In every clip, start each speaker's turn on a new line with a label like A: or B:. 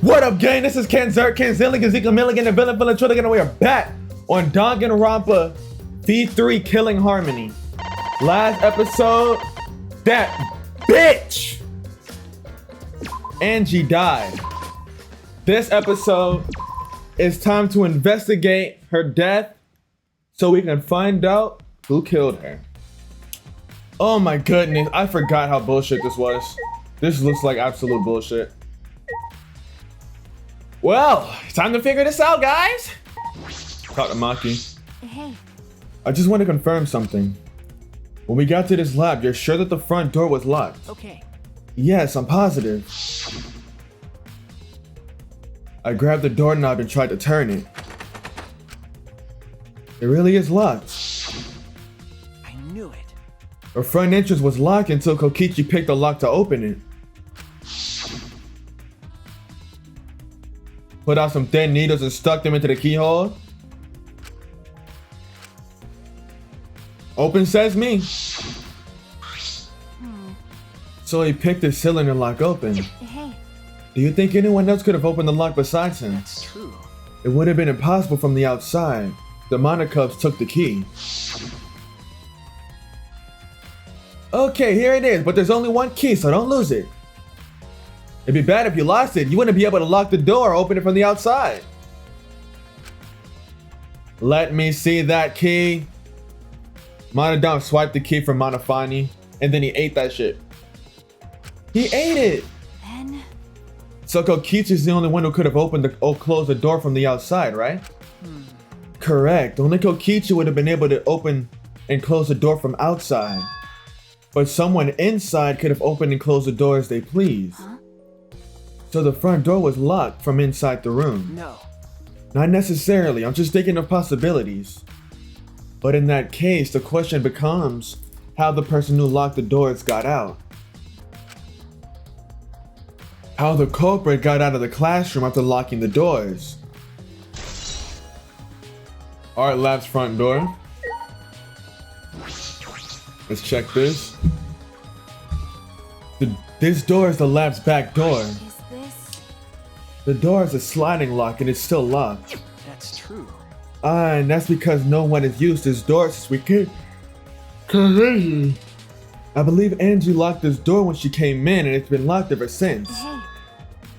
A: What up, gang? This is KenZerk, KenZerk, Ezekiel Milligan, and Villain Trilligan, and we are back on Danganronpa V3 Killing Harmony. Last episode, that bitch Angie died. This episode, it's time to investigate her death so we can find out who killed her. Oh my goodness, I forgot how bullshit this was. This looks like absolute bullshit. Well, it's time to figure this out, guys. Talk to Maki.
B: Hey.
A: I just want to confirm something. When we got to this lab, you're sure that the front door was locked?
B: Okay.
A: Yes, I'm positive. I grabbed the doorknob and tried to turn it. It really is locked.
B: I knew it.
A: The front entrance was locked until Kokichi picked the lock to open it. Put out some thin needles and stuck them into the keyhole. Open sesame. So he picked the cylinder lock open.
B: Hey.
A: Do you think anyone else could have opened the lock besides him?
B: That's true.
A: It would have been impossible from the outside. The Monocubs took the key. Okay, here it is, but there's only one key, so don't lose it. It'd be bad if you lost it. You wouldn't be able to lock the door or open it from the outside. Let me see that key. Monodon swiped the key from Monofani, and then he ate that shit. He ate it!
B: Then?
A: So Kokichi's the only one who could have closed the door from the outside, right? Correct. Only Kokichi would have been able to open and close the door from outside. But someone inside could have opened and closed the door as they please.
B: Huh?
A: So the front door was locked from inside the room.
B: No.
A: Not necessarily, I'm just thinking of possibilities. But in that case, the question becomes how the person who locked the doors got out. How the culprit got out of the classroom after locking the doors. Art lab's front door. Let's check this. This door is the lab's back door.
B: Is this?
A: The door is a sliding lock and it's still locked.
B: That's true.
A: And that's because no one has used this door since we came. Crazy. I believe Angie locked this door when she came in and it's been locked ever since.
B: Hey.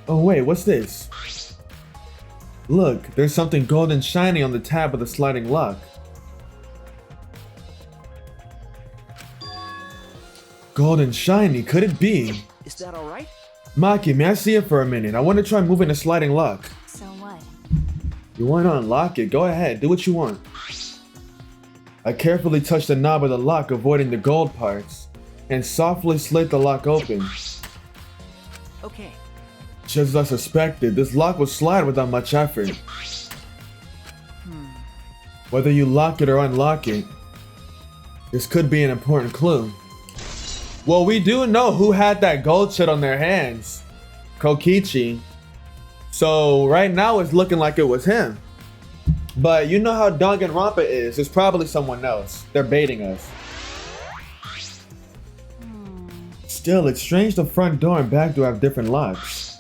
A: Oh wait, what's this? Look, there's something golden shiny on the tab of the sliding lock. Golden shiny, could it be?
B: Is that alright?
A: Maki, may I see it for a minute? I want to try moving the sliding lock.
B: So what?
A: You want to unlock it? Go ahead, do what you want. I carefully touched the knob of the lock, avoiding the gold parts, and softly slid the lock open.
B: Okay.
A: Just as I suspected, this lock will slide without much effort. Whether you lock it or unlock it, this could be an important clue. Well, we do know who had that gold shit on their hands. Kokichi. So right now it's looking like it was him. But you know how Danganronpa is. It's probably someone else. They're baiting us. Still, it's strange the front door and back door have different locks.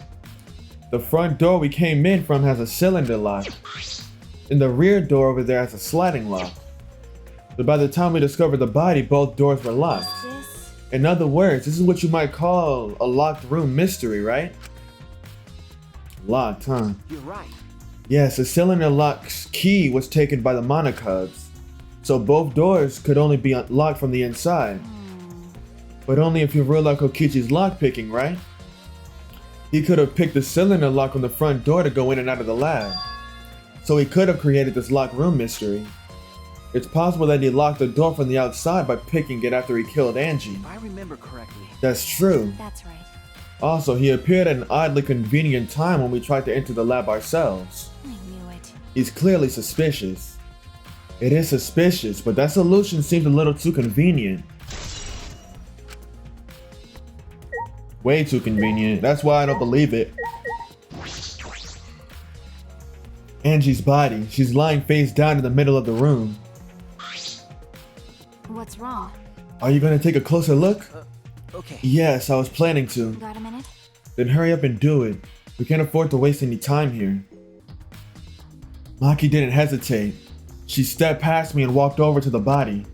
A: The front door we came in from has a cylinder lock. And the rear door over there has a sliding lock. But by the time we discovered the body, both doors were locked. In other words, this is what you might call a locked room mystery, right? Locked, huh?
B: You're right.
A: Yes, the cylinder lock's key was taken by the Monocubs. So both doors could only be locked from the inside. But only if you rule out Kokichi's lockpicking, right? He could have picked the cylinder lock on the front door to go in and out of the lab. So he could have created this locked room mystery. It's possible that he locked the door from the outside by picking it after he killed Angie.
B: If I remember correctly.
A: That's true.
B: That's right.
A: Also, he appeared at an oddly convenient time when we tried to enter the lab ourselves.
B: I knew it.
A: He's clearly suspicious. It is suspicious, but that solution seems a little too convenient. Way too convenient. That's why I don't believe it. Angie's body. She's lying face down in the middle of the room.
B: What's wrong?
A: Are you gonna take a closer look?
B: Okay.
A: Yes, I was planning to.
B: Got a minute?
A: Then hurry up and do it. We can't afford to waste any time here. Maki didn't hesitate. She stepped past me and walked over to the body.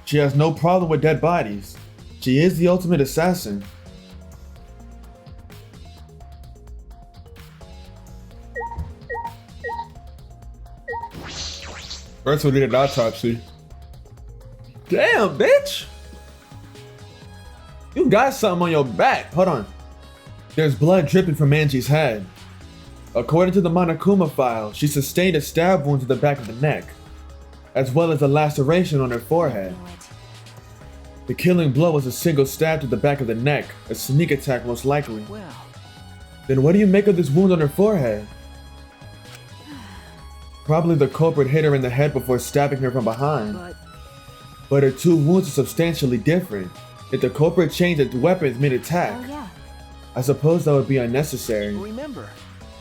A: She has no problem with dead bodies. She is the ultimate assassin. First we did an autopsy. Damn, bitch! You got something on your back. Hold on. There's blood dripping from Angie's head. According to the Monokuma file, she sustained a stab wound to the back of the neck, as well as a laceration on her forehead. The killing blow was a single stab to the back of the neck, a sneak attack most likely.
B: Well,
A: Then what do you make of this wound on her forehead? Probably the culprit hit her in the head before stabbing her from behind. But her two wounds are substantially different. If the culprit changed its weapons mid-attack,
B: oh yeah.
A: I suppose that would be unnecessary.
B: Remember.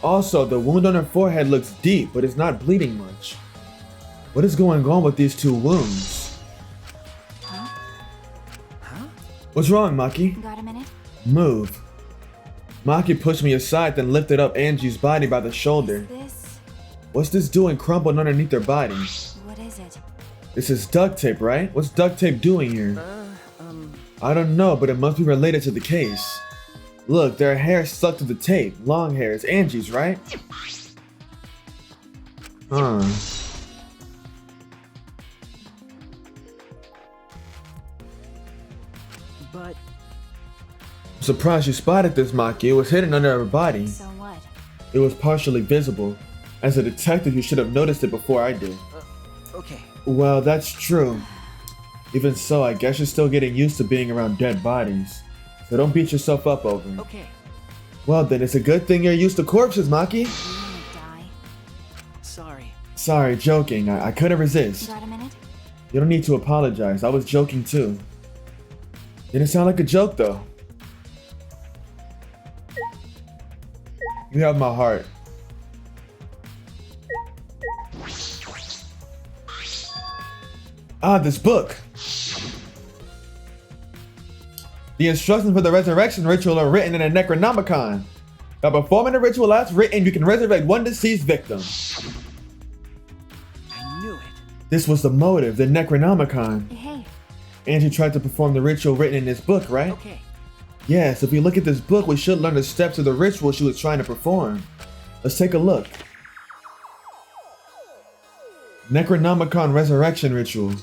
A: Also, the wound on her forehead looks deep, but it's not bleeding much. What is going on with these two wounds?
B: Huh?
A: What's wrong, Maki?
B: Got a minute?
A: Move. Maki pushed me aside, then lifted up Angie's body by the shoulder.
B: This?
A: What's this doing crumpled underneath their body?
B: What is it?
A: This is duct tape, right? What's duct tape doing here? I don't know, but it must be related to the case. Look, their hair stuck to the tape. Long hair. It's Angie's, right? Huh.
B: But
A: I'm surprised you spotted this, Maki. It was hidden under her body.
B: so what?
A: It was partially visible. As a detective, you should have noticed it before I did.
B: Okay.
A: Well, that's true. Even so, I guess you're still getting used to being around dead bodies. So don't beat yourself up over it.
B: Okay.
A: Well then, it's a good thing you're used to corpses, Maki.
B: You wanna die? Sorry.
A: Sorry, joking. I couldn't resist.
B: Got a minute?
A: You don't need to apologize. I was joking too. Didn't sound like a joke though. You have my heart. Ah, this book. The instructions for the resurrection ritual are written in a Necronomicon. By performing the ritual as written, you can resurrect one deceased victim.
B: I knew it.
A: This was the motive, the Necronomicon.
B: Hey.
A: Angie tried to perform the ritual written in this book, right?
B: Okay.
A: Yes, if we look at this book, we should learn the steps of the ritual she was trying to perform. Let's take a look. Necronomicon Resurrection Ritual.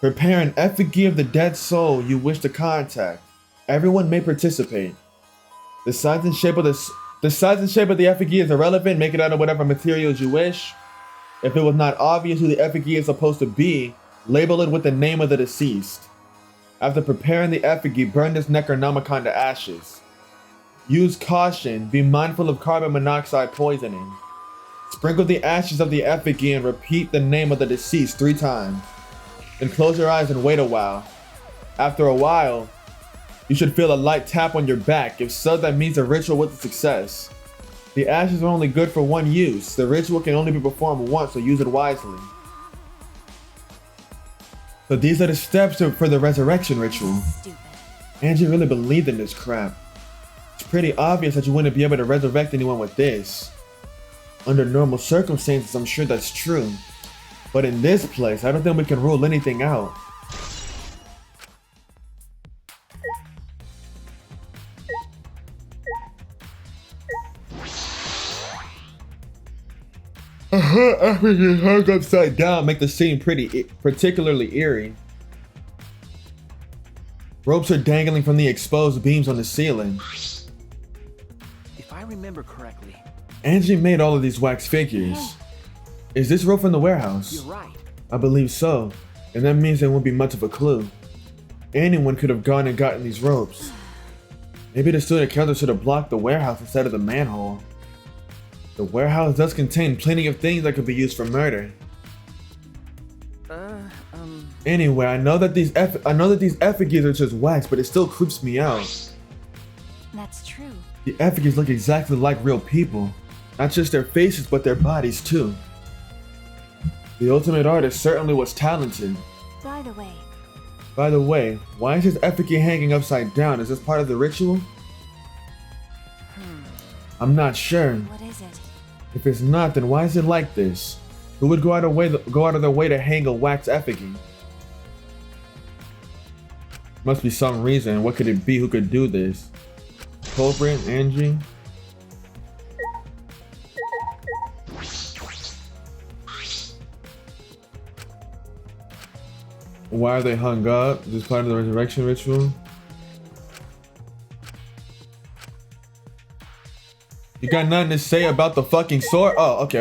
A: Prepare an effigy of the dead soul you wish to contact. Everyone may participate. The size and shape of the effigy is irrelevant. Make it out of whatever materials you wish. If it was not obvious who the effigy is supposed to be, label it with the name of the deceased. After preparing the effigy, burn this Necronomicon to ashes. Use caution. Be mindful of carbon monoxide poisoning. Sprinkle the ashes of the effigy and repeat the name of the deceased 3 times. Then close your eyes and wait a while. After a while, you should feel a light tap on your back. If so, that means the ritual was a success. The ashes are only good for one use. The ritual can only be performed once, so use it wisely. So these are the steps for the resurrection ritual.
B: Stupid.
A: Angie really believed in this crap. It's pretty obvious that you wouldn't be able to resurrect anyone with this. Under normal circumstances, I'm sure that's true. But in this place, I don't think we can rule anything out. Everything hung upside down make the scene particularly eerie. Ropes are dangling from the exposed beams on the ceiling.
B: If I remember correctly.
A: Angie made all of these wax figures.
B: Yeah.
A: Is this rope from the warehouse?
B: You're right.
A: I believe so, and that means there won't be much of a clue. Anyone could have gone and gotten these ropes. Maybe the student council should have blocked the warehouse instead of the manhole. The warehouse does contain plenty of things that could be used for murder. Anyway, I know that these effigies are just wax, but it still creeps me out.
B: That's true.
A: The effigies look exactly like real people. Not just their faces, but their bodies too. The ultimate artist certainly was talented.
B: By
A: the way, why is this effigy hanging upside down? Is this part of the ritual? I'm not sure.
B: What is it?
A: If it's not, then why is it like this? Who would go out of their way to hang a wax effigy? Must be some reason. What could it be? Who could do this? Culprit, Angie? Why are they hung up? Is this part of the resurrection ritual? You got nothing to say about the fucking sword? Oh, okay.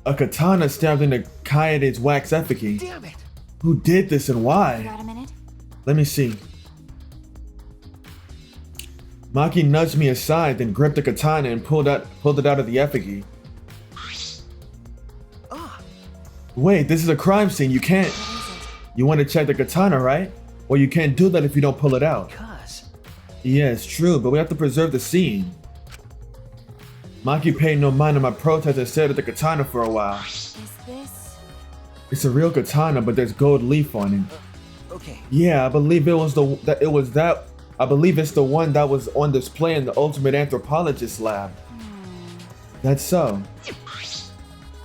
A: A katana stabbed into Kaede's wax effigy.
B: Damn it!
A: Who did this and
B: You
A: why?
B: got a minute?
A: Let me see. Maki nudged me aside, then gripped the katana and pulled it out of the effigy.
B: Ah,
A: Wait, this is a crime scene. You can't.
B: what is it?
A: You want to check the katana, right? Well, you can't do that if you don't pull it out.
B: Cuz.
A: Yeah, it's true, but we have to preserve the scene. Maki paid no mind to my protest and stared at the katana for a while.
B: Is this?
A: It's a real katana, but there's gold leaf on it.
B: Okay.
A: Yeah, I believe I believe it's the one that was on display in the Ultimate Anthropologist lab. That's so.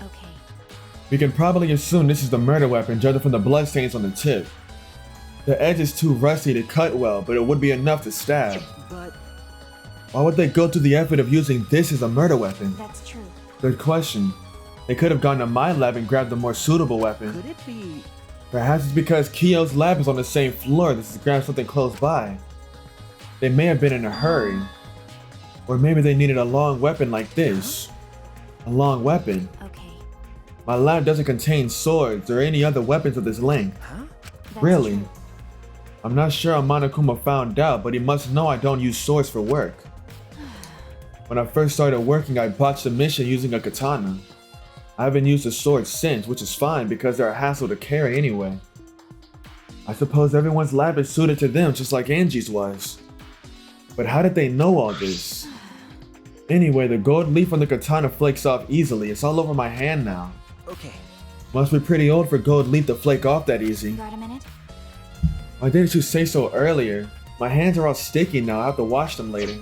B: Okay.
A: We can probably assume this is the murder weapon, judging from the bloodstains on the tip. The edge is too rusty to cut well, but it would be enough to stab.
B: But
A: Why would they go to the effort of using this as a murder weapon?
B: that's true.
A: Good question. They could have gone to my lab and grabbed a more suitable weapon.
B: Could it be?
A: Perhaps it's because Kyo's lab is on the same floor. This is to grab something close by. They may have been in a hurry. Or maybe they needed a long weapon like this. A long weapon.
B: Okay.
A: My lab doesn't contain swords or any other weapons of this length.
B: Huh? That's
A: Really?
B: true.
A: I'm not sure how Monokuma found out, but he must know I don't use swords for work. When I first started working, I botched a mission using a katana. I haven't used a sword since, which is fine because they're a hassle to carry anyway. I suppose everyone's lab is suited to them just like Angie's was. But how did they know all this? Anyway, the gold leaf on the katana flakes off easily. It's all over my hand now.
B: Okay.
A: Must be pretty old for gold leaf to flake off that easy.
B: You got a minute?
A: Why didn't you say so earlier? My hands are all sticky now. I have to wash them later.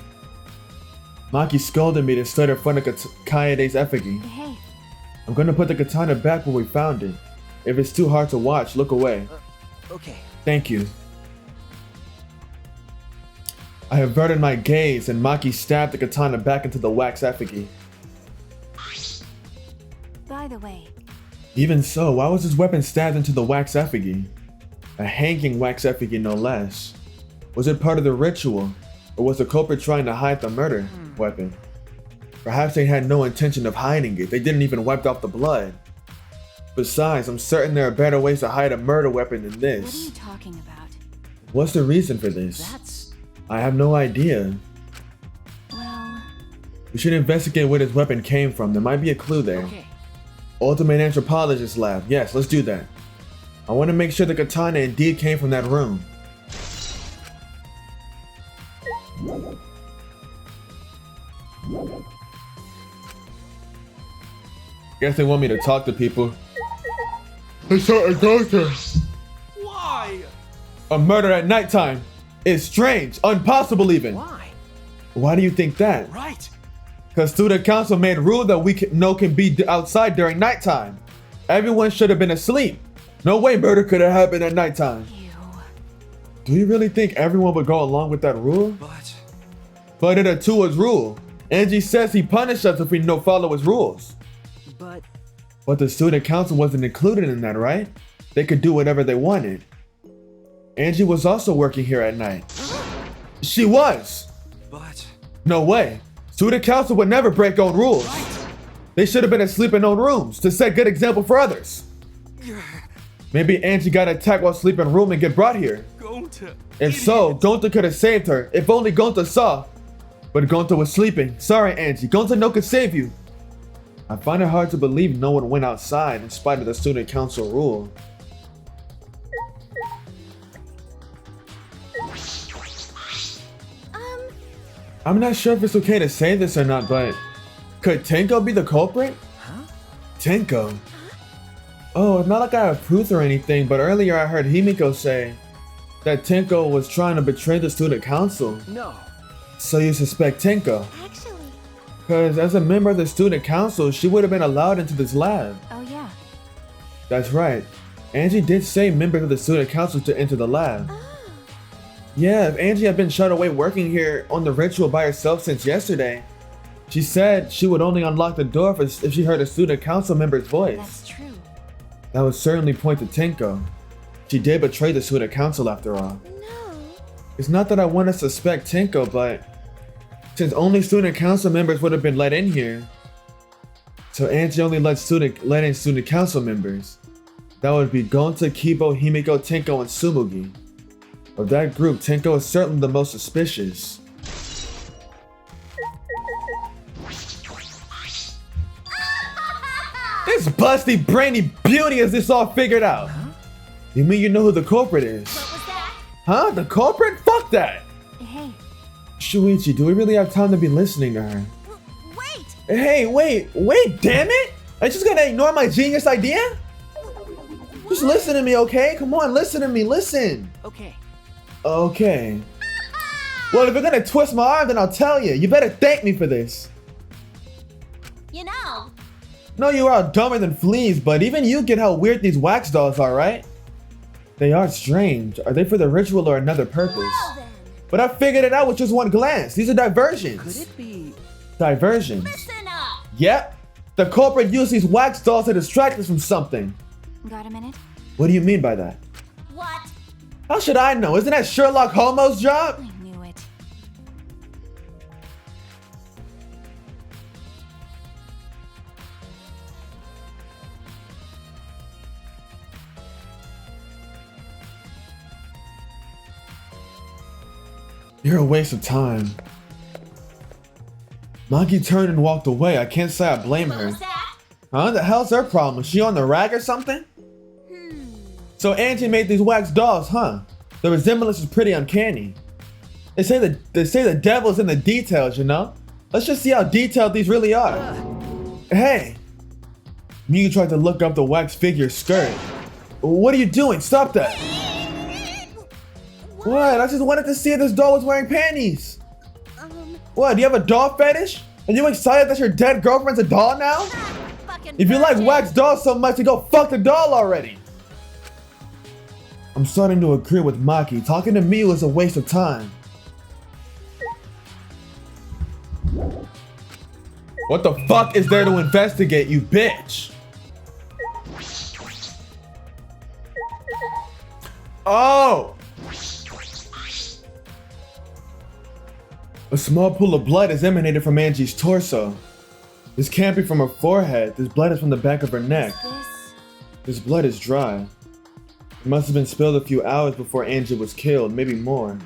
A: Maki scolded me to stood in front of Kaede's effigy.
B: Hey.
A: I'm gonna put the katana back where we found it. If it's too hard to watch, look away.
B: Okay.
A: Thank you. I averted my gaze and Maki stabbed the katana back into the wax effigy.
B: By the way,
A: Even so, why was this weapon stabbed into the wax effigy? A hanging wax effigy, no less. Was it part of the ritual, or was the culprit trying to hide the murder weapon? Perhaps they had no intention of hiding it. They didn't even wipe off the blood. Besides, I'm certain there are better ways to hide a murder weapon than
B: what are you
A: this.
B: talking about?
A: What's the reason for this?
B: That's...
A: I have no idea.
B: well...
A: We should investigate where this weapon came from. There might be a clue there.
B: Okay.
A: Ultimate Anthropologist lab. Yes, let's do that. I want to make sure the katana indeed came from that room. Guess they want me to talk to people. It's a doctor.
B: Why?
A: A murder at nighttime. It's strange, impossible even.
B: Why?
A: Why do you think that?
B: Right.
A: Because student council made rule that we can be outside during nighttime. Everyone should have been asleep. No way murder could have happened at nighttime.
B: You...
A: Do you really think everyone would go along with that rule?
B: But...
A: But it too is rule. Angie says he punished us if we don't follow his rules.
B: But...
A: But the student council wasn't included in that, right? They could do whatever they wanted. Angie was also working here at night. She was!
B: But...
A: No way. Student council would never break own rules.
B: Right.
A: They should have been asleep in own rooms to set good example for others. Maybe Angie got attacked while sleeping in a room and get brought here.
B: Gonta.
A: If so, Gonta could have saved her. If only Gonta saw. But Gonta was sleeping. Sorry, Angie. Gonta no could save you. I find it hard to believe no one went outside in spite of the student council rule. I'm not sure if it's okay to say this or not, but could Tenko be the culprit?
B: Huh?
A: Tenko? Oh, it's not like I approve or anything, but earlier I heard Himiko say that Tenko was trying to betray the student council.
B: No.
A: So you suspect Tenko?
B: Actually.
A: Because as a member of the student council, she would have been allowed into this lab.
B: Oh, yeah.
A: That's right. Angie did say members of the student council to enter the lab.
B: Oh.
A: Yeah, if Angie had been shut away working here on the ritual by herself since yesterday, she said she would only unlock the door if she heard a student council member's voice.
B: That's true.
A: That would certainly point to Tenko. She did betray the student council after all.
B: No.
A: It's not that I want to suspect Tenko, but since only student council members would have been let in here, so Angie only let in student council members. That would be Gonta, Kibo, Himiko, Tenko, and Sumugi. Of that group, Tenko is certainly the most suspicious. This busty brainy beauty has this all figured out.
B: Huh?
A: You mean you know who the culprit is?
B: What was that?
A: Huh? The culprit? Fuck that!
B: Hey.
A: Shuichi, do we really have time to be listening to her?
B: Wait!
A: Hey, wait, damn it! Are you just gonna ignore my genius idea? Just listen to me, okay? Come on, listen to me, listen!
B: Okay.
A: Okay. Well, if you're gonna twist my arm, then I'll tell you. You better thank me for this.
B: You know.
A: No, you are dumber than fleas, but even you get how weird these wax dolls are, right? They are strange. Are they for the ritual or another purpose?
B: Well then.
A: But I figured it out with just one glance. These are diversions.
B: Could it be?
A: Diversions.
B: Listen up.
A: Yep. The culprit used these wax dolls to distract us from something.
B: Got a minute?
A: What do you mean by that?
B: What?
A: How should I know? Isn't that Sherlock Holmes' job?
B: I knew it.
A: You're a waste of time. Maki turned and walked away. I can't say I blame her.
B: What was that?
A: Huh? The hell's her problem? Is she on the rag or something? So Angie made these wax dolls, huh? The resemblance is pretty uncanny. They say the devil's in the details, you know? Let's just see how detailed these really are. Hey! Miyu tried to look up the wax figure's skirt. What are you doing? Stop that! What? I just wanted to see if this doll was wearing panties. What? Do you have a doll fetish? Are you excited that your dead girlfriend's a doll now? If you like wax dolls so much, then go fuck the doll already. I'm starting to agree with Maki. Talking to me was a waste of time. What the fuck is there to investigate, you bitch? Oh! A small pool of blood is emanated from Angie's torso. This can't be from her forehead. This blood is from the back of her neck. This blood is dry. It must have been spilled a few hours before Angie was killed, maybe more.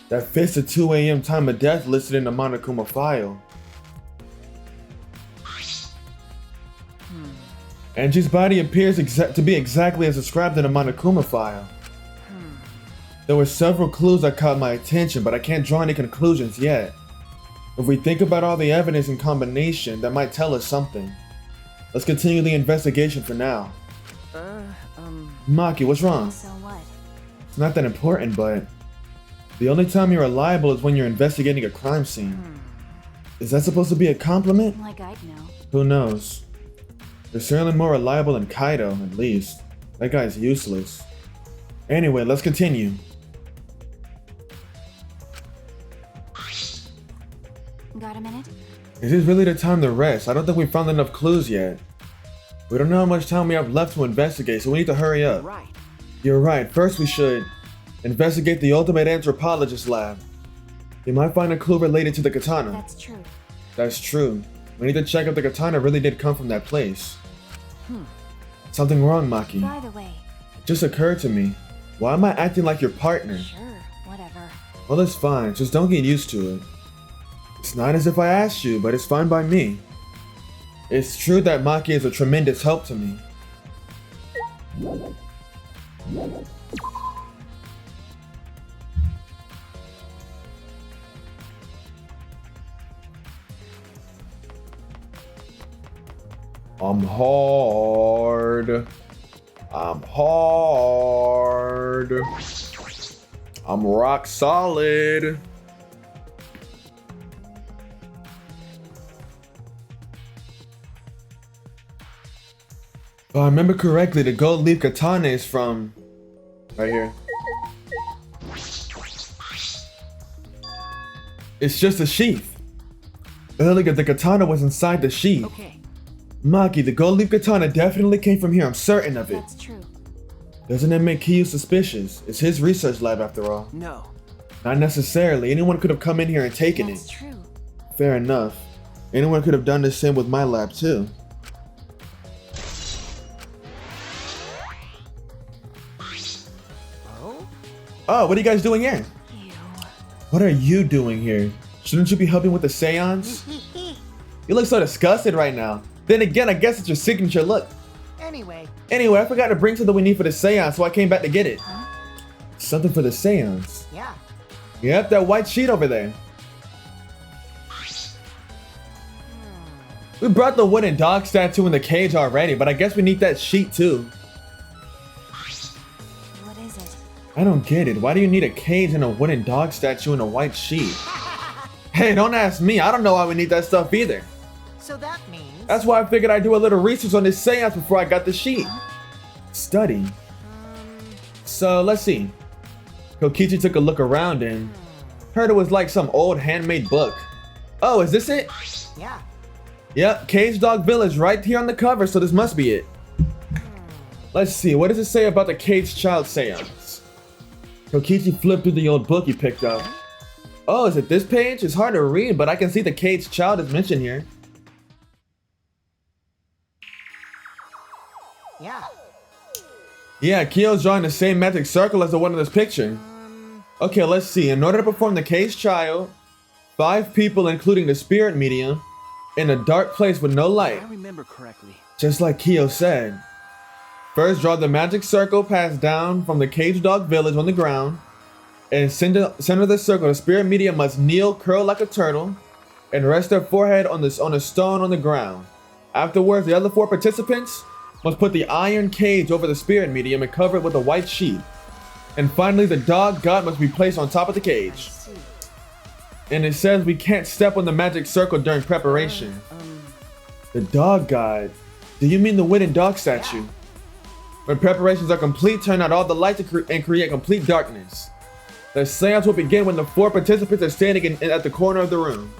A: That fits the 2 a.m. time of death listed in the Monokuma file. Angie's body appears to be exactly as described in the Monokuma file. There were several clues that caught my attention, but I can't draw any conclusions yet. If we think about all the evidence in combination, that might tell us something. Let's continue the investigation for now. Maki, what's wrong?
B: So what?
A: It's not that important, but the only time you're reliable is when you're investigating a crime scene. Is that supposed to be a compliment?
B: Like I'd know.
A: Who knows? You're certainly more reliable than Kaido, at least. That guy's useless. Anyway, let's continue.
B: Got a minute?
A: Is this really the time to rest? I don't think we found enough clues yet. We don't know how much time we have left to investigate, so we need to hurry up.
B: Right.
A: You're right. First we should investigate the ultimate anthropologist lab. You might find a clue related to the katana.
B: That's true.
A: That's true. We need to check if the katana really did come from that place. Something wrong, Maki.
B: By the way.
A: It just occurred to me. Why am I acting like your partner?
B: Sure, whatever.
A: Well, it's fine. Just don't get used to it. It's not as if I asked you, but it's fine by me. It's true that Maki is a tremendous help to me. I'm hard. I'm hard. I'm rock solid. If I remember correctly, the gold leaf katana is from right here. It's just a sheath. Earlier, the katana was inside the sheath.
C: Okay.
A: Maki, the gold leaf katana definitely came from here. I'm certain of it.
B: That's true.
A: Doesn't it make Kyu suspicious? It's his research lab after all.
C: No.
A: Not necessarily. Anyone could have come in here and taken
B: That's
A: it.
B: true.
A: Fair enough. Anyone could have done the same with my lab too.
C: Oh?
A: Oh, what are you guys doing here?
B: Ew.
A: What are you doing here? Shouldn't you be helping with the seance? You look so disgusted right now. Then again, I guess it's your signature look.
C: Anyway,
A: I forgot to bring something we need for the seance, so I came back to get it.
B: Huh?
A: Something for the seance.
C: yeah.
A: Yep, that white sheet over there. We brought the wooden dog statue in the cage already, but I guess we need that sheet too.
B: What is it?
A: I don't get it. Why do you need a cage and a wooden dog statue and a white sheet? Hey, don't ask me. I don't know why we need that stuff either.
C: So that means...
A: That's why I figured I'd do a little research on this seance before I got the sheet. Study. So, let's see. Kokichi took a look around and heard it was like some old handmade book. Oh, is this it?
C: Yeah.
A: Yep, Cage Dog Village right here on the cover, so this must be it. Let's see, what does it say about the Caged Child seance? Kokichi flipped through the old book he picked up. Oh, is it this page? It's hard to read, but I can see the Caged Child is mentioned here.
C: Yeah.
A: Yeah, Kyo's drawing the same magic circle as the one in this picture. Okay, let's see. In order to perform the Caged Child, 5 people, including the spirit medium, in a dark place with no light,
C: I remember correctly.
A: just like Kyo said. First, draw the magic circle passed down from the Caged Dog Village on the ground. And center of the circle, the spirit medium must kneel, curl like a turtle, and rest their forehead on a stone on the ground. Afterwards, the other 4 participants must put the iron cage over the spirit medium and cover it with a white sheet. And finally, the dog god must be placed on top of the cage. And it says we can't step on the magic circle during preparation. The dog god? Do you mean the wooden dog statue? When preparations are complete, turn out all the lights and create complete darkness. The seance will begin when the 4 participants are standing at the corner of the room.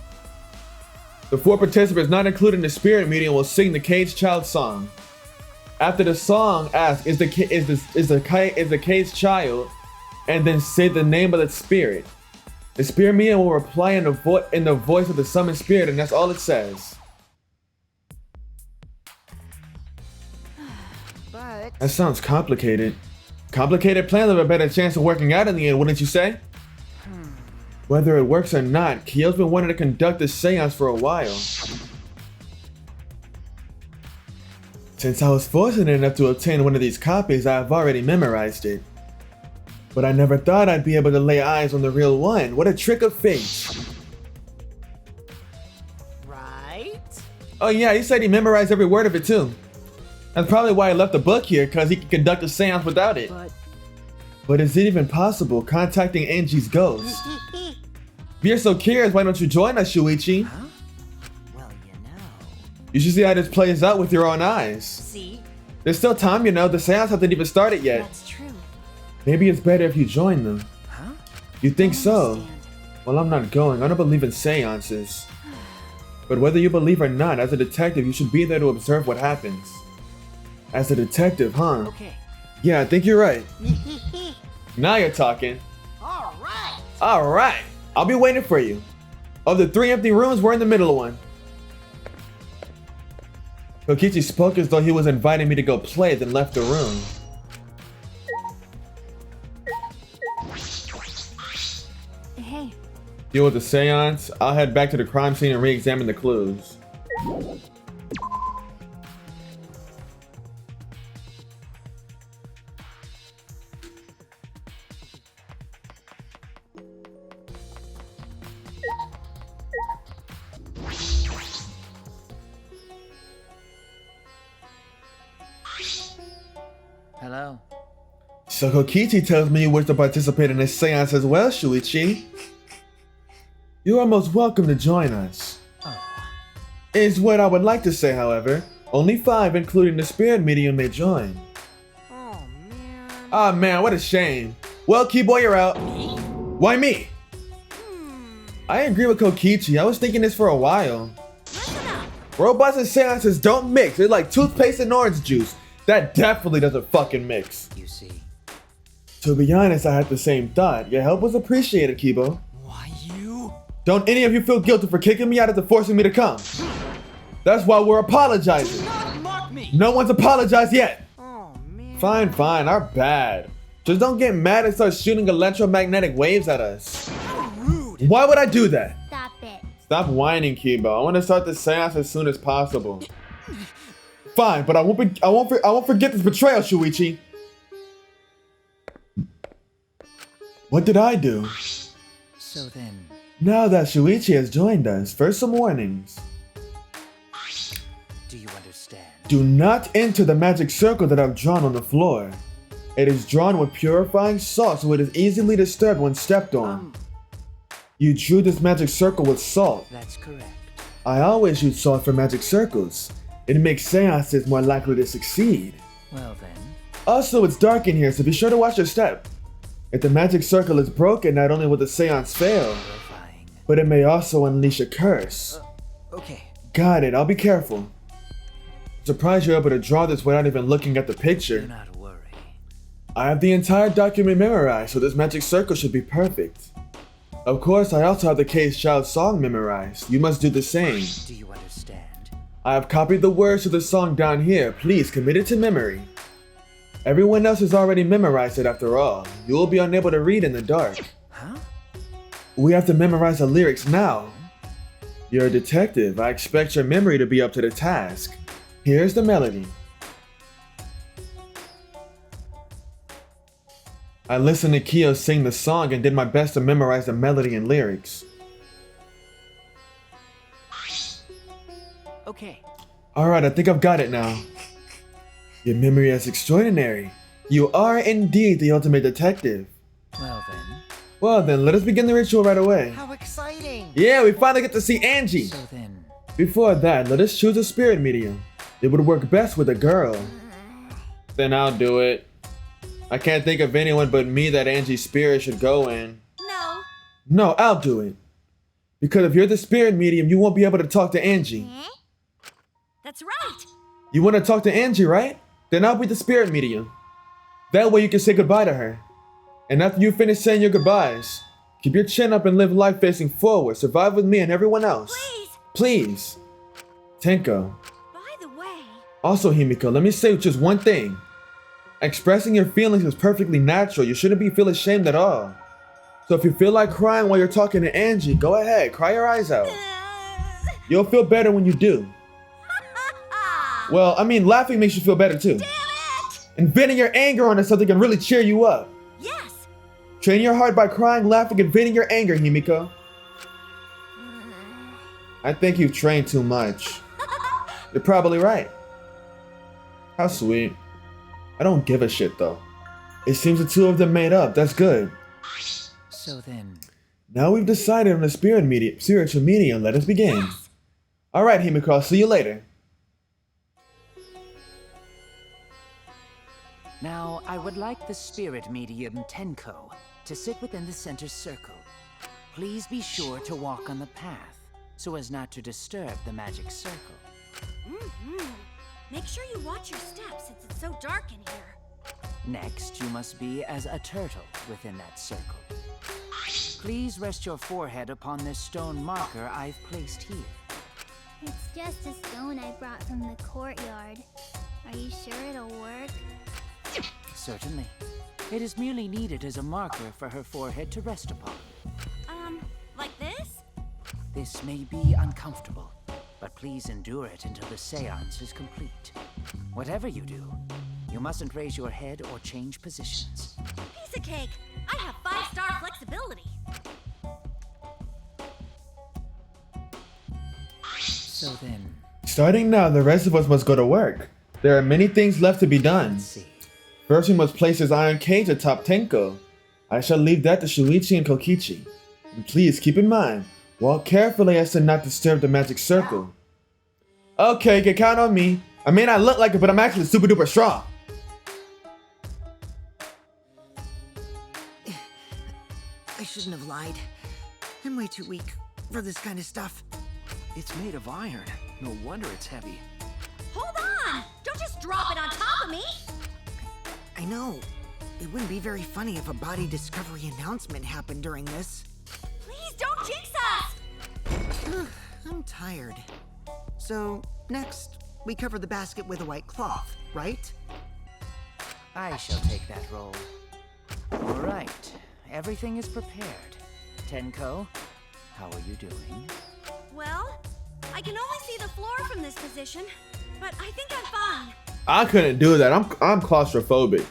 A: The 4 participants, not including the spirit medium, will sing the Caged Child song. After the song, ask, is the Caged Child? And then say the name of the spirit. The spirit medium will reply in the voice of the summoned spirit, and that's all it says.
C: But...
A: That sounds complicated. Complicated plans have a better chance of working out in the end, wouldn't you say? Whether it works or not, Kyo's been wanting to conduct this seance for a while. Since I was fortunate enough to obtain one of these copies, I have already memorized it. But I never thought I'd be able to lay eyes on the real one. What a trick of fate.
C: Right?
A: Oh yeah, he said he memorized every word of it too. That's probably why he left the book here, because he could conduct a seance without it. But is it even possible contacting Angie's ghost? If you're so curious, why don't you join us, Shuichi?
C: Huh? Well, you know.
A: You should see how this plays out with your own eyes.
C: See?
A: There's still time, you know. The seance hasn't even started yet.
B: That's true.
A: Maybe it's better if you join them.
C: Huh?
A: You think
B: I
A: so?
B: understand.
A: Well, I'm not going. I don't believe in seances. But whether you believe or not, as a detective, you should be there to observe what happens. As a detective, huh?
C: Okay.
A: Yeah, I think you're right. Now you're talking.
C: Alright!
A: Alright, I'll be waiting for you. Of the 3 empty rooms, we're in the middle of one. Kokichi spoke as though he was inviting me to go play, then left the room.
B: Hey,
A: Deal with the seance. I'll head back to the crime scene and re-examine the clues.
C: Hello.
A: So Kokichi tells me you wish to participate in this seance as well, Shuichi. You are most welcome to join us.
C: Oh.
A: Is what I would like to say, however. Only 5, including the spirit medium, may join.
C: Oh, man.
A: Ah man, what a shame. Well, Keyboy, you're out.
C: Me?
A: Why me? I agree with Kokichi. I was thinking this for a while.
B: Listen up.
A: Robots and seances don't mix. They're like toothpaste and orange juice. That definitely doesn't fucking mix.
C: You see.
A: To be honest, I had the same thought. Your help was appreciated, Kibo.
C: Why you?
A: Don't any of you feel guilty for kicking me out after forcing me to come? That's why we're apologizing.
C: Do not mock me!
A: No one's apologized yet.
C: Oh, man.
A: Fine, our bad. Just don't get mad and start shooting electromagnetic waves at us.
C: How rude!
A: Why would I do that?
B: Stop it.
A: Stop whining, Kibo. I want to start the seance as soon as possible. Fine, but I won't forget this betrayal, Shuichi. What did I do?
C: So then,
A: Now that Shuichi has joined us, first some warnings.
C: do you understand?
A: Do not enter the magic circle that I've drawn on the floor. It is drawn with purifying salt, so it is easily disturbed when stepped on. You drew this magic circle with salt.
C: That's correct.
A: I always use salt for magic circles. It makes seances more likely to succeed.
C: Well then,
A: Also, it's dark in here, so be sure to watch your step. If the magic circle is broken, not only will the seance fail,
C: terrifying.
A: but it may also unleash a curse.
C: Okay.
A: Got it, I'll be careful. Surprised you're able to draw this without even looking at the
C: Do
A: picture.
C: not worry.
A: I have the entire document memorized, so this magic circle should be perfect. Of course, I also have the Case Child's song memorized. You must do the same.
C: Do you understand?
A: I have copied the words to the song down here. Please commit it to memory. Everyone else has already memorized it after all. You will be unable to read in the dark.
C: Huh?
A: We have to memorize the lyrics now. You're a detective. I expect your memory to be up to the task. Here's the melody. I listened to Kyo sing the song and did my best to memorize the melody and lyrics.
C: Okay.
A: Alright, I think I've got it now. Your memory is extraordinary. You are indeed the ultimate detective.
C: Well then,
A: Let us begin the ritual right away.
C: how exciting!
A: Yeah, we finally get to see Angie.
C: So then,
A: Before that, let us choose a spirit medium. It would work best with a girl. Then I'll do it. I can't think of anyone but me that Angie's spirit should go in.
B: No.
A: No, I'll do it. Because if you're the spirit medium, you won't be able to talk to Angie.
B: That's right.
A: You want to talk to Angie, right? Then I'll be the spirit medium. That way you can say goodbye to her. And after you finish saying your goodbyes, keep your chin up and live life facing forward. Survive with me and everyone else.
B: Please.
A: Please. Tenko.
B: By the way.
A: Also, Himiko, let me say just one thing. Expressing your feelings is perfectly natural. You shouldn't feel ashamed at all. So if you feel like crying while you're talking to Angie, go ahead, cry your eyes out. You'll feel better when you do. Well, I mean, laughing makes you feel better too.
B: Damn it!
A: And venting your anger onto something can really cheer you up.
B: Yes.
A: Train your heart by crying, laughing, and venting your anger, Himiko. I think you've trained too much. You're probably right. How sweet. I don't give a shit though. It seems the two of them made up. That's good.
C: so then,
A: Now we've decided on a spiritual medium. Let us begin.
B: Yes.
A: Alright, Himiko, I'll see you later.
C: now I would like the spirit medium Tenko to sit within the center circle. Please be sure to walk on the path so as not to disturb the magic circle.
B: Make sure you watch your steps since it's so dark in here.
C: Next, you must be as a turtle within that circle. Please rest your forehead upon this stone marker I've placed here.
D: It's just a stone I brought from the courtyard. Are you sure it'll work?
C: Certainly. It is merely needed as a marker for her forehead to rest upon.
B: Like this?
C: This may be uncomfortable, but please endure it until the seance is complete. Whatever you do, you mustn't raise your head or change positions.
B: Piece of cake. I have 5-star flexibility.
C: So then,
A: Starting now, the rest of us must go to work. There are many things left to be done.
C: let's see.
A: First, we must place this iron cage atop Tenko. I shall leave that to Shuichi and Kokichi. And please keep in mind, walk carefully as to not disturb the magic circle. Okay, you can count on me. I mean, I look like it, but I'm actually super duper strong.
E: I shouldn't have lied. I'm way too weak for this kind of stuff.
F: It's made of iron. No wonder it's heavy.
B: Hold on! Don't just drop it on top of me!
E: I know. It wouldn't be very funny if a body discovery announcement happened during this.
B: Please don't jinx us!
E: I'm tired. So, next, we cover the basket with a white cloth, right?
C: I shall take that role. All right, everything is prepared. Tenko, how are you doing?
B: Well, I can only see the floor from this position, but I think I'm fine.
A: I couldn't do that. I'm claustrophobic.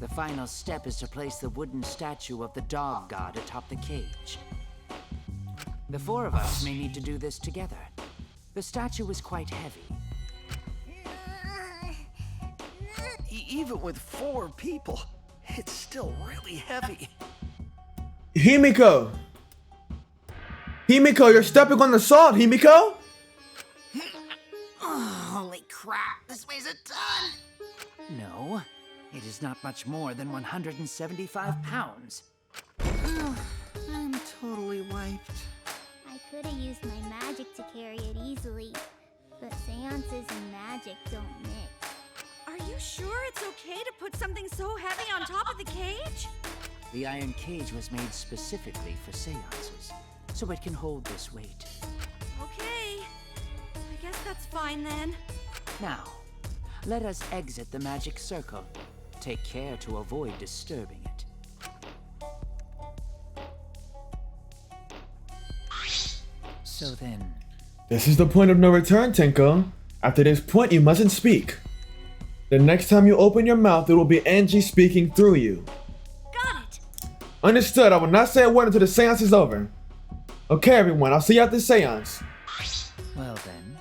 C: The final step is to place the wooden statue of the dog god atop the cage. The four of us may need to do this together. The statue is quite heavy.
F: Even with 4 people, it's still really heavy.
A: Himiko! Himiko, you're stepping on the salt, Himiko!
E: Oh, holy crap, this weighs a ton!
C: No, it is not much more than 175 pounds.
E: I'm totally wiped.
D: I could have used my magic to carry it easily, but seances and magic don't mix.
B: Are you sure it's okay to put something so heavy on top of the cage?
C: The iron cage was made specifically for seances, so it can hold this weight.
B: Okay. I guess that's fine then.
C: Now, let us exit the magic circle. Take care to avoid disturbing it. So then,
A: This is the point of no return, Tenko. After this point, you mustn't speak. The next time you open your mouth, it will be Angie speaking through you.
B: Got it!
A: Understood, I will not say a word until the seance is over. Okay, everyone, I'll see you at the seance.
C: well then,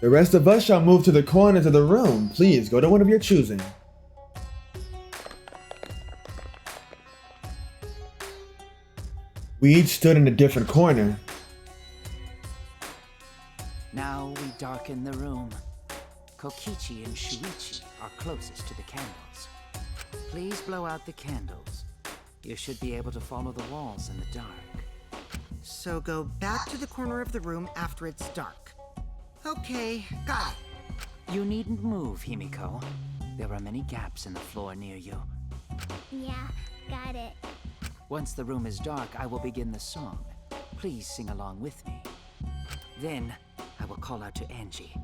A: The rest of us shall move to the corners of the room. Please, go to one of your choosing. We each stood in a different corner.
C: now we darken the room. Kokichi and Shuichi are closest to the candles. Please blow out the candles. You should be able to follow the walls in the dark.
E: So go back to the corner of the room after it's dark. Okay, got it.
C: You needn't move, Himiko. There are many gaps in the floor near you.
D: Yeah, got it.
C: Once the room is dark, I will begin the song. Please sing along with me. Then, I will call out to Angie.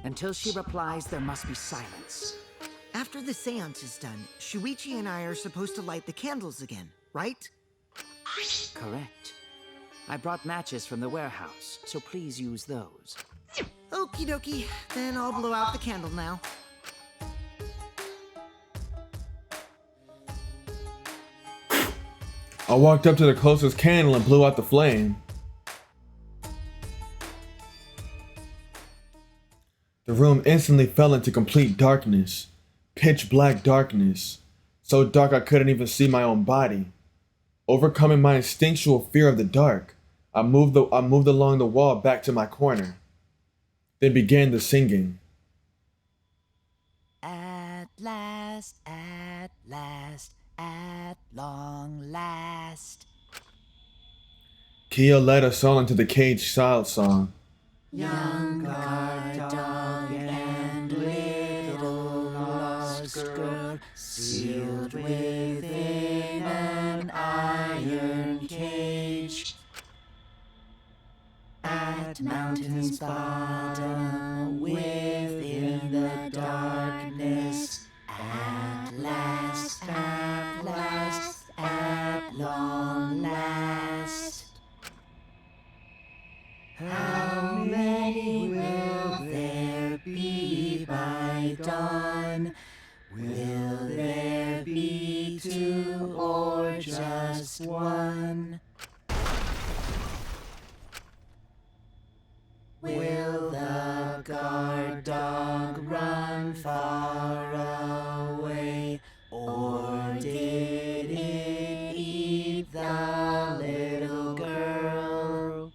C: Until she replies, there must be silence.
E: After the seance is done, Shuichi and I are supposed to light the candles again, right?
C: Correct. I brought matches from the warehouse, so please use those.
E: Okie dokie, then I'll blow out the candle now.
A: I walked up to the closest candle and blew out the flame. The room instantly fell into complete darkness. Pitch black darkness. So dark I couldn't even see my own body. Overcoming my instinctual fear of the dark, I moved along the wall back to my corner. Then began the singing.
C: At last, at long last.
A: Kia led us all into the cage style song.
C: Young guard dog and little lost girl, sealed within an iron cage. At mountain's bottom, within the darkness, at last, at long last. How many will there be by dawn? Will there be 2 or just 1? Will the guard dog run far away, or did it eat the little girl?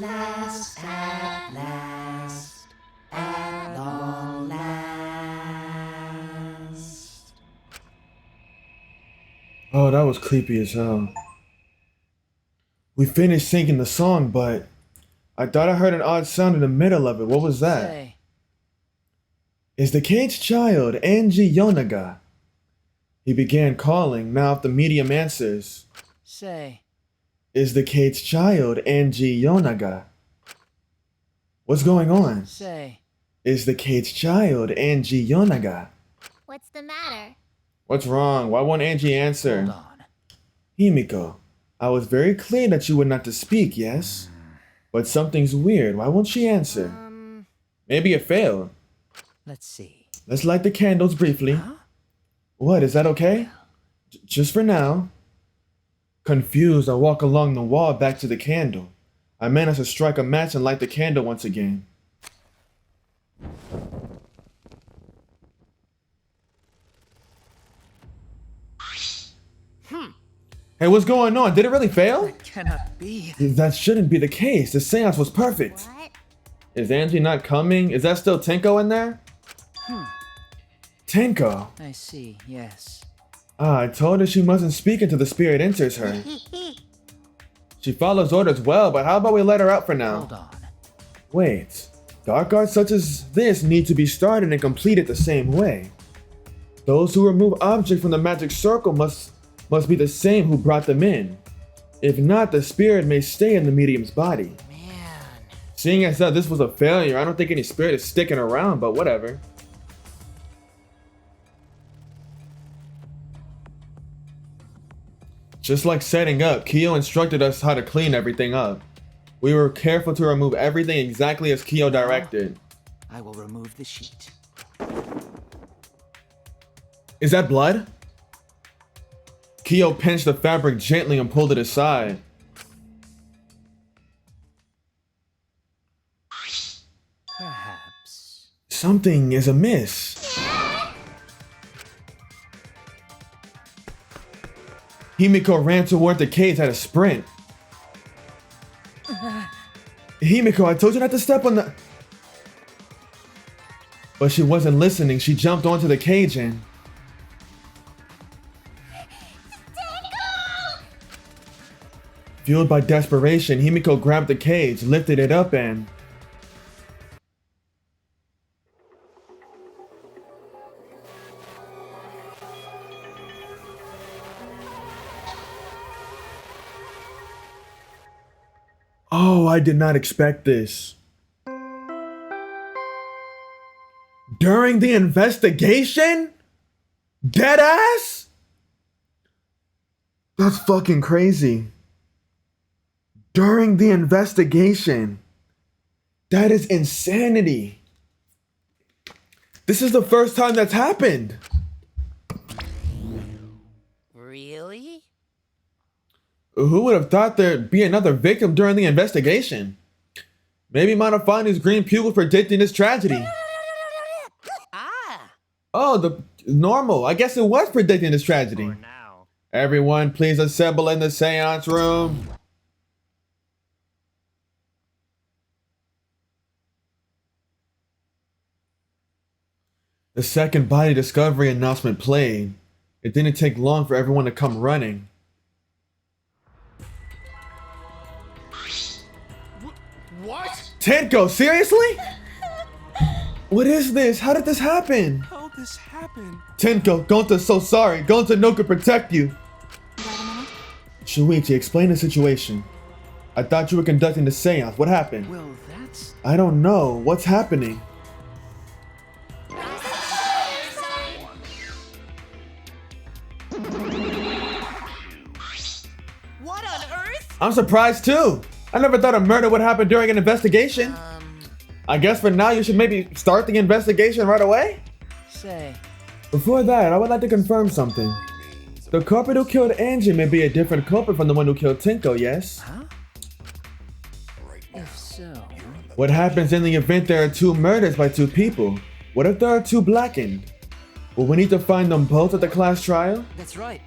C: last, at last, at long last.
A: Oh, that was creepy as hell. We finished singing the song, but I thought I heard an odd sound in the middle of it. What was that?
C: Say,
A: Is the caged child Angie Yonaga? He began calling. Now if the medium answers,
C: say,
A: is the caged child Angie Yonaga? What's going on?
C: say.
A: Is the caged child Angie Yonaga?
D: What's the matter?
A: What's wrong? Why won't Angie answer?
C: Hold on.
A: Himiko, I was very clear that you were not to speak, yes? But something's weird. Why won't she answer? Maybe it failed.
C: Let's see.
A: Let's light the candles briefly.
C: Huh?
A: What, is that okay? Just for now. Confused, I walk along the wall back to the candle. I manage to strike a match and light the candle once again. Hey, what's going on? Did it really fail?
F: That cannot be.
A: That shouldn't be the case. The seance was perfect.
D: What?
A: Is Angie not coming? Is that still Tenko in there? Tenko?
C: I see, yes.
A: I told her she mustn't speak until the spirit enters her. She follows orders well, but how about we let her out for now?
C: Hold on.
A: Wait, dark arts such as this need to be started and completed the same way. Those who remove objects from the magic circle must be the same who brought them in. If not, the spirit may stay in the medium's body.
C: Man.
A: Seeing as that this was a failure, I don't think any spirit is sticking around, but whatever. Just like setting up, Kyo instructed us how to clean everything up. We were careful to remove everything exactly as Kyo directed.
C: I will remove the sheet.
A: Is that blood? Kyo pinched the fabric gently and pulled it aside.
C: Perhaps.
A: Something is amiss. Himiko ran toward the cage at a sprint. Himiko, I told you not to step on the... But she wasn't listening. She jumped onto the cage and... Fueled by desperation, Himiko grabbed the cage, lifted it up and... Oh, I did not expect this. During the investigation? Deadass? That's fucking crazy. During the investigation. That is insanity. This is the first time that's happened.
C: Really?
A: Who would have thought there'd be another victim during the investigation? Maybe Monofani's green pupil predicting this tragedy.
C: Ah!
A: Oh, the normal. I guess it was predicting this tragedy.
F: Now.
A: Everyone, please assemble in the seance room. The second body discovery announcement played. It didn't take long for everyone to come running.
F: What?
A: Tenko, seriously? What is this? How did this happen?
F: How did this happen?
A: Tenko, Gonta's so sorry. Gonta no could protect you. Shuichi, explain the situation. I thought you were conducting the seance. What happened?
C: Well, that's...
A: I don't know. What's happening?
B: What on earth?
A: I'm surprised too. I never thought a murder would happen during an investigation. I guess for now you should maybe start the investigation right away?
C: Say.
A: Before that, I would like to confirm something. The culprit who killed Angie may be a different culprit from the one who killed Tenko, yes?
C: Huh? If so...
A: What happens in the event there are two murders by two people? What if there are two blackened? Will we need to find them both at the class trial?
C: That's right.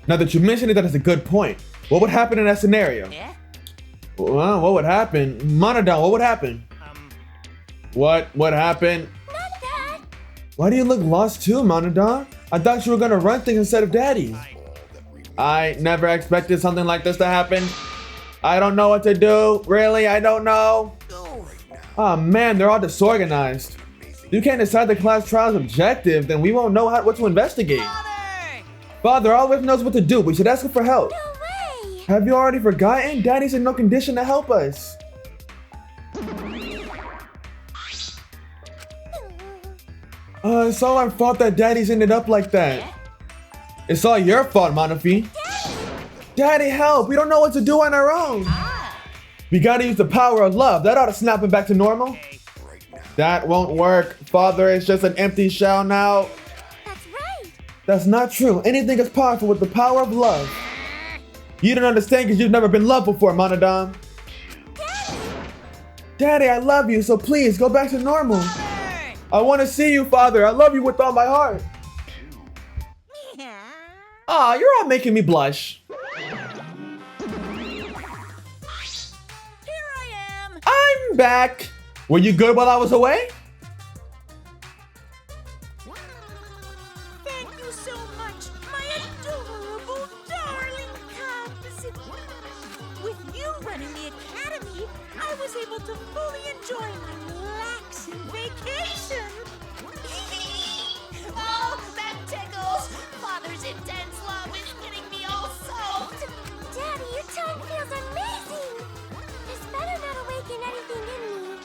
A: Now that you mention it, that is a good point. What would happen in that scenario?
C: Yeah?
A: Well, what would happen? Monodon, what would happen? What happened?
D: Not that.
A: Why do you look lost too, Monodon? I thought you were gonna run things instead of Daddy. I never expected something like this to happen. I don't know what to do. Really, I don't know. Oh man, they're all disorganized. You can't decide the class trial's objective, then we won't know what to investigate. Father always knows what to do. We should ask him for help.
D: No way.
A: Have you already forgotten? Daddy's in no condition to help us. It's all our fault that Daddy's ended up like that. It's all your fault, Monofi. Daddy, help! We don't know what to do on our own. We gotta use the power of love. That ought to snap him back to normal. That won't work. Father is just an empty shell now.
D: That's right.
A: That's not true. Anything is possible with the power of love. You don't understand because you've never been loved before, Monodon. Daddy, I love you, so please go back to normal. I want to see you, Father. I love you with all my heart. Aw, you're all making me blush.
B: Here I am.
A: I'm back. Were you good while I was away?
B: Thank you so much, my adorable darling cubs. With you running the academy, I was able to fully enjoy my relaxing vacation.
G: Oh, that tickles! Father's intense love is getting me all soaked!
D: Daddy, your tongue feels amazing. This better not awaken anything in me.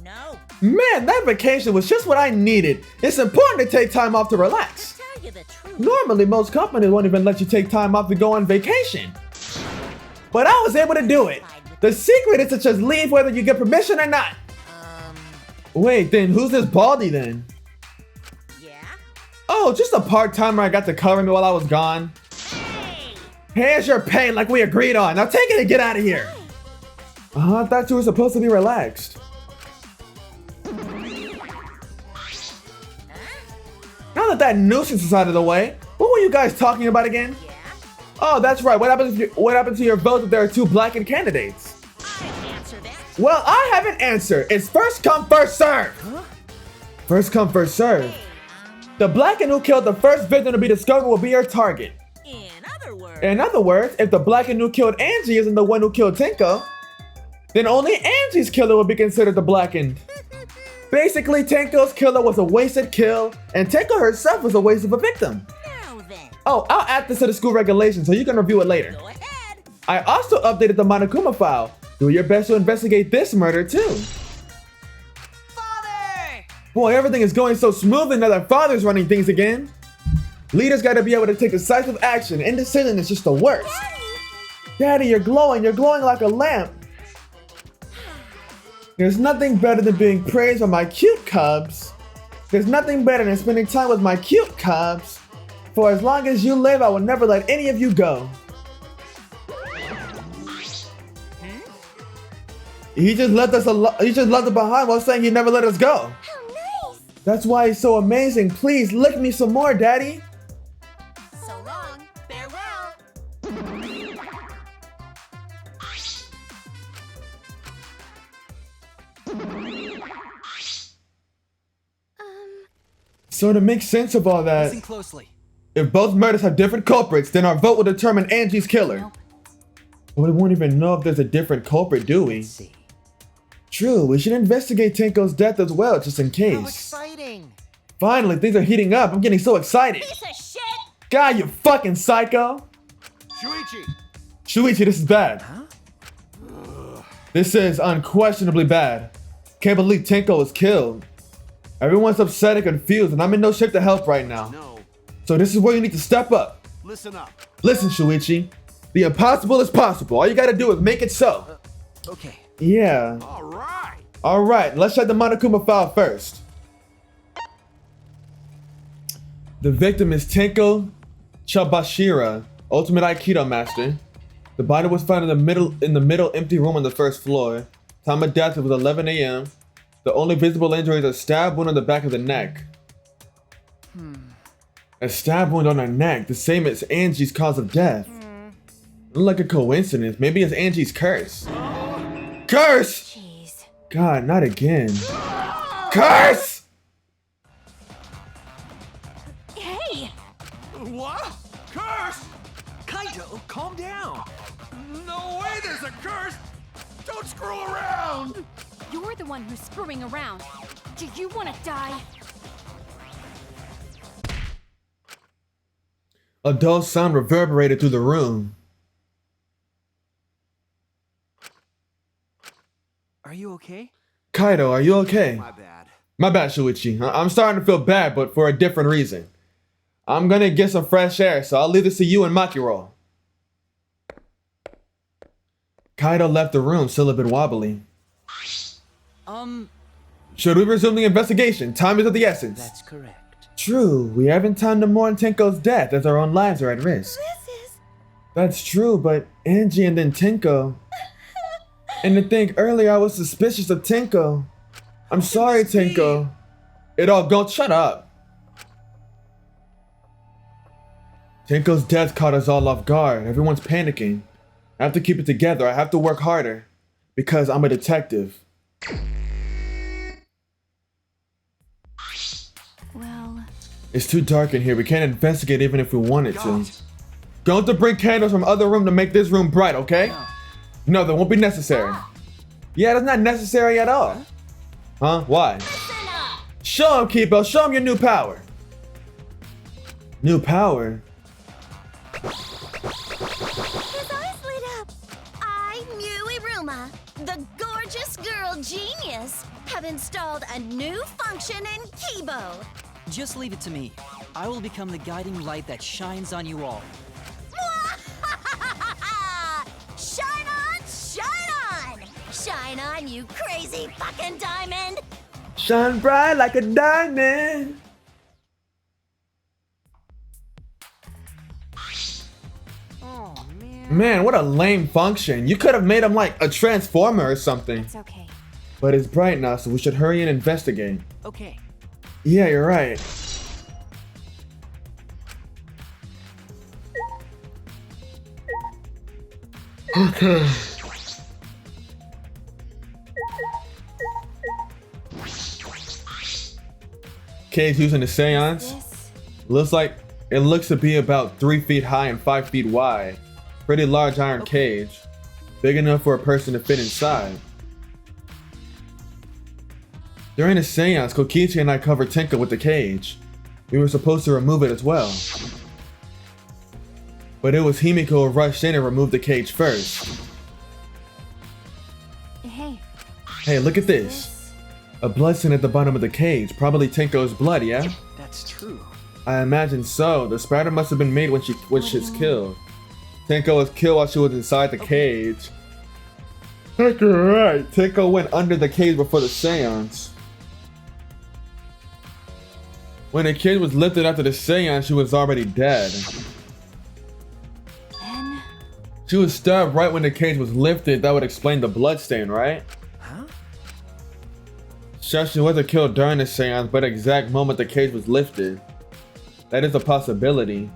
B: No.
A: Man, that vacation was just what I needed. It's important to take time off to relax.
B: Tell you the truth.
A: Normally, most companies won't even let you take time off to go on vacation. But I was able to do it. The secret is to just leave whether you get permission or not. Wait, then who's this Baldy then?
B: Yeah?
A: Oh, just a part-timer I got to cover me while I was gone.
B: Hey!
A: Here's your pay like we agreed on. Now take it and get out of here. I thought you were supposed to be relaxed. Now that nuisance is out of the way, what were you guys talking about again?
B: Yeah?
A: Oh, that's right. What happened to your vote if there are two blackened candidates?
B: I answer that.
A: Well, I have an answer. It's first come, first serve.
B: Huh?
A: First come, first serve. The blackened who killed the first victim to be discovered will be your target. In other words, if the blackened who killed Angie isn't the one who killed Tenko, then only Angie's killer will be considered the blackened. Basically, Tenko's killer was a wasted kill, and Tenko herself was a waste of a victim.
B: Now then,
A: Oh, I'll add this to the school regulations so you can review it later.
B: go ahead.
A: I also updated the Monokuma file. Do your best to investigate this murder too.
B: Father!
A: Boy, everything is going so smoothly now that Father's running things again. Leaders gotta be able to take decisive action. Indecision is just the worst. Daddy, you're glowing like a lamp. There's nothing better than being praised by my cute cubs. There's nothing better than spending time with my cute cubs. For as long as you live, I will never let any of you go. He just left us behind while saying he'd never let us go.
D: How nice.
A: That's why he's so amazing. Please lick me some more, Daddy.
B: So long. Farewell.
A: So to make sense of all that,
F: Listen closely.
A: if both murders have different culprits, then our vote will determine Angie's killer.
C: Nope.
A: We won't even know if there's a different culprit, do we?
C: Let's see.
A: True, we should investigate Tenko's death as well, just in
E: How
A: case.
E: exciting!
A: Finally, things are heating up. I'm getting so excited.
B: Piece of shit!
A: God, you fucking psycho!
F: Shuichi!
A: Shuichi, this is bad. This is unquestionably bad. Can't believe Tenko was killed. Everyone's upset and confused, and I'm in no shape to help right now.
F: No.
A: So this is where you need to step up.
F: Listen up.
A: Listen, Shuichi. The impossible is possible. All you gotta do is make it so.
F: Okay.
A: Yeah.
F: All right.
A: Alright, let's check the Monokuma file first. The victim is Tenko Chabashira, Ultimate Aikido Master. The body was found in the middle empty room on the first floor. Time of death was 11 a.m. The only visible injuries are stab wound on the back of the neck. A stab wound on her neck, the same as Angie's cause of death. Like a coincidence, maybe it's Angie's curse. Curse!
B: Jeez.
A: God, not again. Curse!
B: Hey!
F: What? Curse? Kaito, calm down. No way there's a curse! Don't screw around!
H: You're the one who's screwing around. Do you want to die?
A: A dull sound reverberated through the room.
F: Are you okay?
A: Kaido, are you okay?
F: My bad.
A: My bad, Shuichi. I'm starting to feel bad, but for a different reason. I'm gonna get some fresh air, so I'll leave this to you and Makiro. Kaido left the room, still a bit wobbly. Should we resume the investigation? Time is of the essence.
C: That's correct.
A: True, we haven't time to mourn Tenko's death as our own lives are at risk.
B: This is...
A: That's true, but Angie and then Tenko. And to think earlier I was suspicious of Tenko. I'm sorry, Tenko. It all don't shut up. Tenko's death caught us all off guard. Everyone's panicking. I have to keep it together. I have to work harder. Because I'm a detective.
H: Well,
A: It's too dark in here. We can't investigate even if we wanted to.
F: God.
A: Don't have to bring candles from other room to make this room bright, okay? No, that won't be necessary. Yeah, that's not necessary at all. Huh? Why? Show him, Kipo. Show him your new power. New power?
G: His eyes lit up. I, Muiruma, the gorgeous girl genius, have installed a new function in Kibo.
I: Just leave it to me. I will become the guiding light that shines on you all.
G: Shine on, shine on! Shine on, you crazy fucking diamond!
A: Shine bright like a diamond.
E: Oh, man.
A: Man, what a lame function. You could have made him like a transformer or something.
H: it's okay.
A: But it's bright now, so we should hurry and investigate.
I: Okay.
A: Yeah, you're right. Okay. Cage using the seance.
H: This...
A: Looks to be about 3 feet high and 5 feet wide. Pretty large iron cage. Big enough for a person to fit inside. During the seance, Kokichi and I covered Tenko with the cage. We were supposed to remove it as well. But it was Himiko who rushed in and removed the cage first.
H: Hey,
A: Hey, look at this. A blood stain at the bottom of the cage. Probably Tenko's blood, yeah?
I: That's true.
A: I imagine so. The spider must have been made when she's killed. Tenko was killed while she was inside the cage. Heck, you're right. Tenko went under the cage before the seance. When the cage was lifted after the seance, she was already dead.
H: then...
A: She was stabbed right when the cage was lifted. That would explain the blood stain, right?
F: Huh?
A: Sure, she wasn't killed during the seance, but exact moment the cage was lifted. That is a possibility.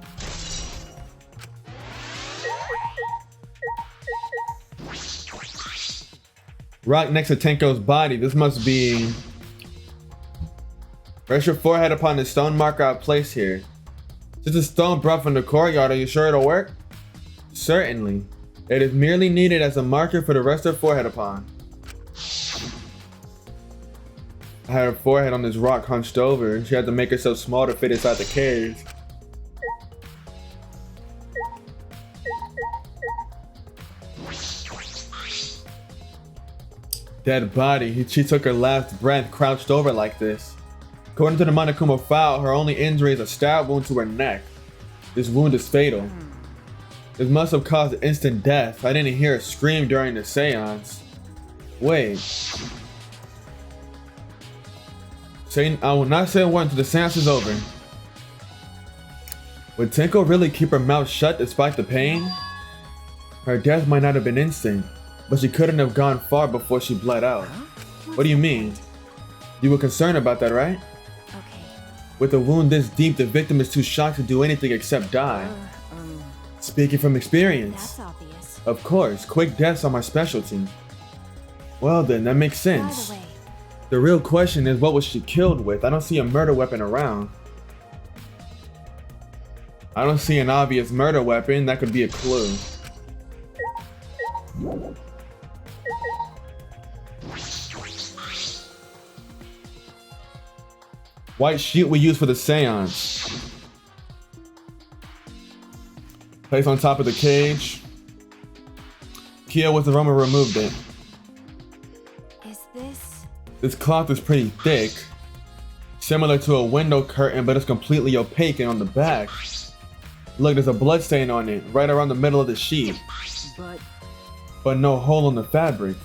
A: Rock next to Tenko's body. This must be... Rest your forehead upon the stone marker I've placed here. Just a stone brought from the courtyard. Are you sure it'll work? Certainly. It is merely needed as a marker for the rest of her forehead upon. I had her forehead on this rock hunched over. She had to make herself small to fit inside the cage. Dead body. She took her last breath crouched over like this. According to the Monokuma file, her only injury is a stab wound to her neck. This wound is fatal. This must have caused instant death. I didn't hear a scream during the seance. Wait. I will not say a word until the seance is over. Would Tenko really keep her mouth shut despite the pain? Her death might not have been instant, but she couldn't have gone far before she bled out. What do you mean? You were concerned about that, right?
H: Okay.
A: With a wound this deep, the victim is too shocked to do anything except die. Speaking from experience.
H: That's obvious.
A: Of course, quick deaths are my specialty. Well then, that makes sense.
H: By the way,
A: The real question is, what was she killed with? I don't see a murder weapon around. I don't see an obvious murder weapon. That could be a clue. White sheet we use for the seance. Place on top of the cage. Kia with the aroma removed it.
H: is this?
A: This cloth is pretty thick. Similar to a window curtain, but it's completely opaque and on the back. Look, there's a blood stain on it, right around the middle of the sheet. But no hole in the fabric.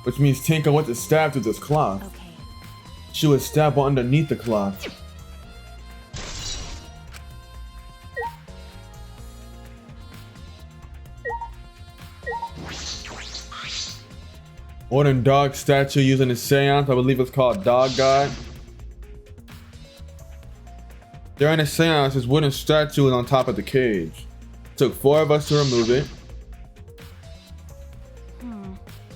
A: Which means Tinka went to stab through this cloth.
H: Okay.
A: She was stabbed underneath the cloth. Wooden dog statue using a seance, I believe it's called Dog God. During the seance, this wooden statue is on top of the cage. Took 4 of us to remove it.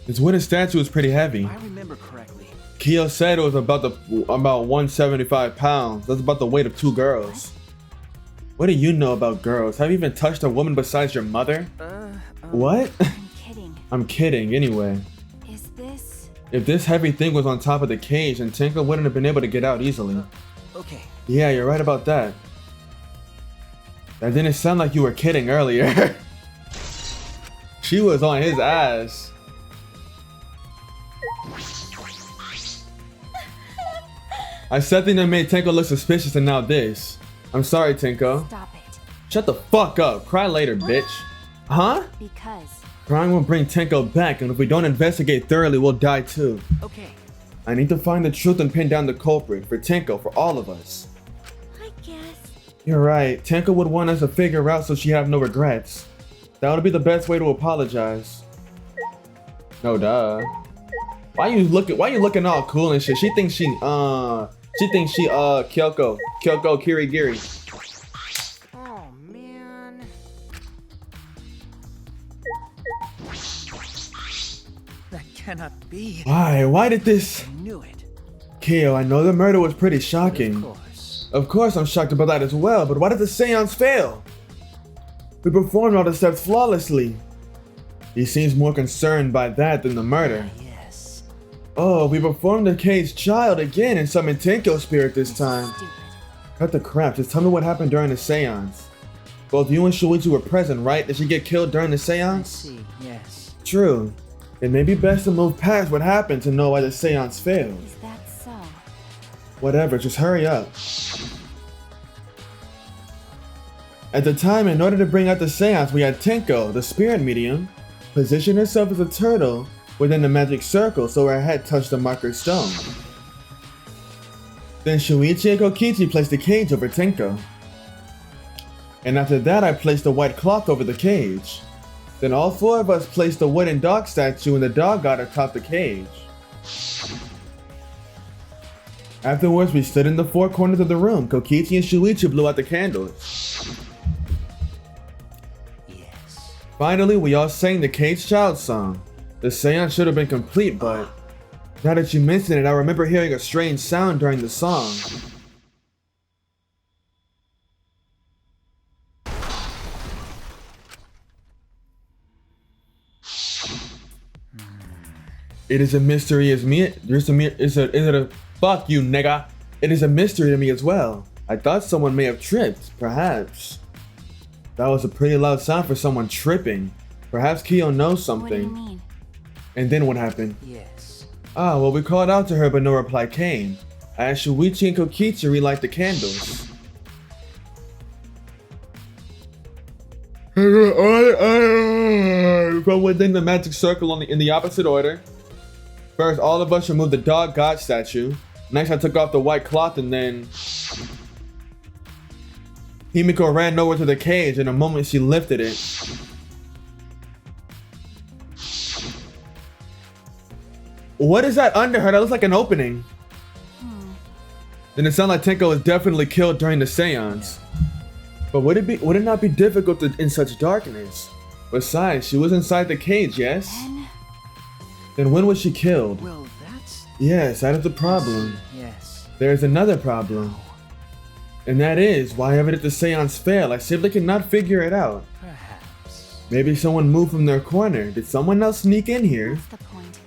A: This wooden statue is pretty heavy.
I: I remember correctly.
A: Kyo said it was about 175 pounds. That's about the weight of 2 girls. What do you know about girls? Have you even touched a woman besides your mother? What?
H: I'm kidding.
A: I'm kidding, anyway.
H: Is this?
A: If this heavy thing was on top of the cage, then Tinka wouldn't have been able to get out easily.
I: Okay.
A: Yeah, you're right about that. That didn't sound like you were kidding earlier. She was on his ass. I said things that made Tinko look suspicious and now this. I'm sorry, Tinko.
H: Stop it.
A: Shut the fuck up. Cry later, bitch. Huh?
H: Because.
A: Crying will bring Tinko back, and if we don't investigate thoroughly, we'll die too.
I: Okay.
A: I need to find the truth and pin down the culprit. For Tinko, for all of us.
D: I guess.
A: You're right. Tinko would want us to figure out so she have no regrets. That would be the best way to apologize. No duh. Why you looking all cool and shit? She thinks she Kyoko Kirigiri.
E: Oh, man.
I: That cannot be.
A: Why did this?
I: I knew it.
A: Kyo, I know the murder was pretty shocking.
I: Of course.
A: Of course I'm shocked about that as well, but why did the seance fail? We performed all the steps flawlessly. He seems more concerned by that than the murder.
I: Yes.
A: Oh, we performed the caged child again and summoned Tinko's spirit this time.
H: Stupid.
A: Cut the crap, just tell me what happened during the seance. Both you and Shuichi were present, right? Did she get killed during the
I: I
A: seance?
I: see. Yes.
A: True. It may be best to move past what happened to know why the seance failed.
H: Is that so?
A: Whatever, just hurry up. At the time, in order to bring out the seance, we had Tinko, the spirit medium, position herself as a turtle within the magic circle so her head touched the marker stone. Then Shuichi and Kokichi placed the cage over Tinko. And after that, I placed the white cloth over the cage. Then all 4 of us placed the wooden dog statue and the dog god atop the cage. Afterwards, we stood in the 4 corners of the room. Kokichi and Shuichi blew out the candles.
I: Yes.
A: Finally, we all sang the caged child song. The seance should have been complete, but now that you mention it, I remember hearing a strange sound during the song. It is a mystery as me. Fuck you, nigga. It is a mystery to me as well. I thought someone may have tripped, perhaps. That was a pretty loud sound for someone tripping. Perhaps Kyo knows
H: What do you
A: something.
H: mean?
A: And then what happened?
I: Yes.
A: Ah, well, we called out to her, but no reply came. I asked Shuichi and Kokichi to relight the candles. From within the magic circle in the opposite order. First, all of us removed the dog god statue. Next, I took off the white cloth, and then Himiko ran over to the cage. In a moment, she lifted it. What is that under her? That looks like an opening. Then it sounds like Tenko was definitely killed during the seance. But would it not be difficult in such darkness? Besides, she was inside the cage, yes? Then when was she killed?
C: Well, that's...
A: Yes, that is the problem.
C: Yes.
A: There's another problem. And that is, why ever did the seance fail? I simply cannot figure it out.
C: Perhaps.
A: Maybe someone moved from their corner. Did someone else sneak in here?
H: What's the point?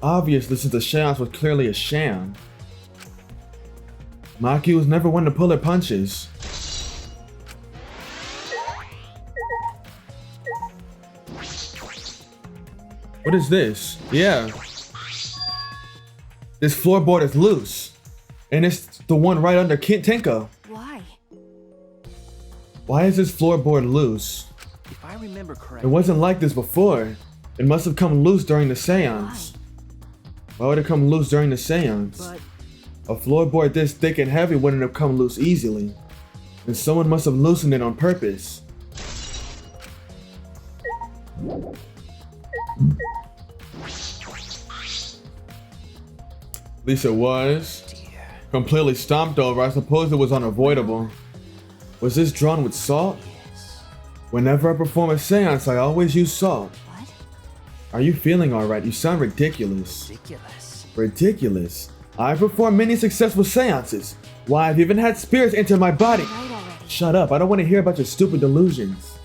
A: Obviously, since the seance was clearly a sham. Maki was never one to pull her punches. What is this? Yeah. This floorboard is loose. And it's the one right under Tenko.
H: Why?
A: Why is this floorboard loose?
C: If I remember
A: It
C: correctly...
A: wasn't like this before. It must have come loose during the seance. Why would it come loose during the seance?
C: But...
A: A floorboard this thick and heavy wouldn't have come loose easily. And someone must have loosened it on purpose. At least it was. Completely stomped over. I suppose it was unavoidable. Was this drawn with salt? Whenever I perform a seance, I always use salt.
H: What?
A: Are you feeling alright? You sound ridiculous.
C: Ridiculous.
A: Ridiculous. I performed many successful seances. Why, I've even had spirits enter my body.
H: Right already.
A: Shut up, I don't want to hear about your stupid delusions.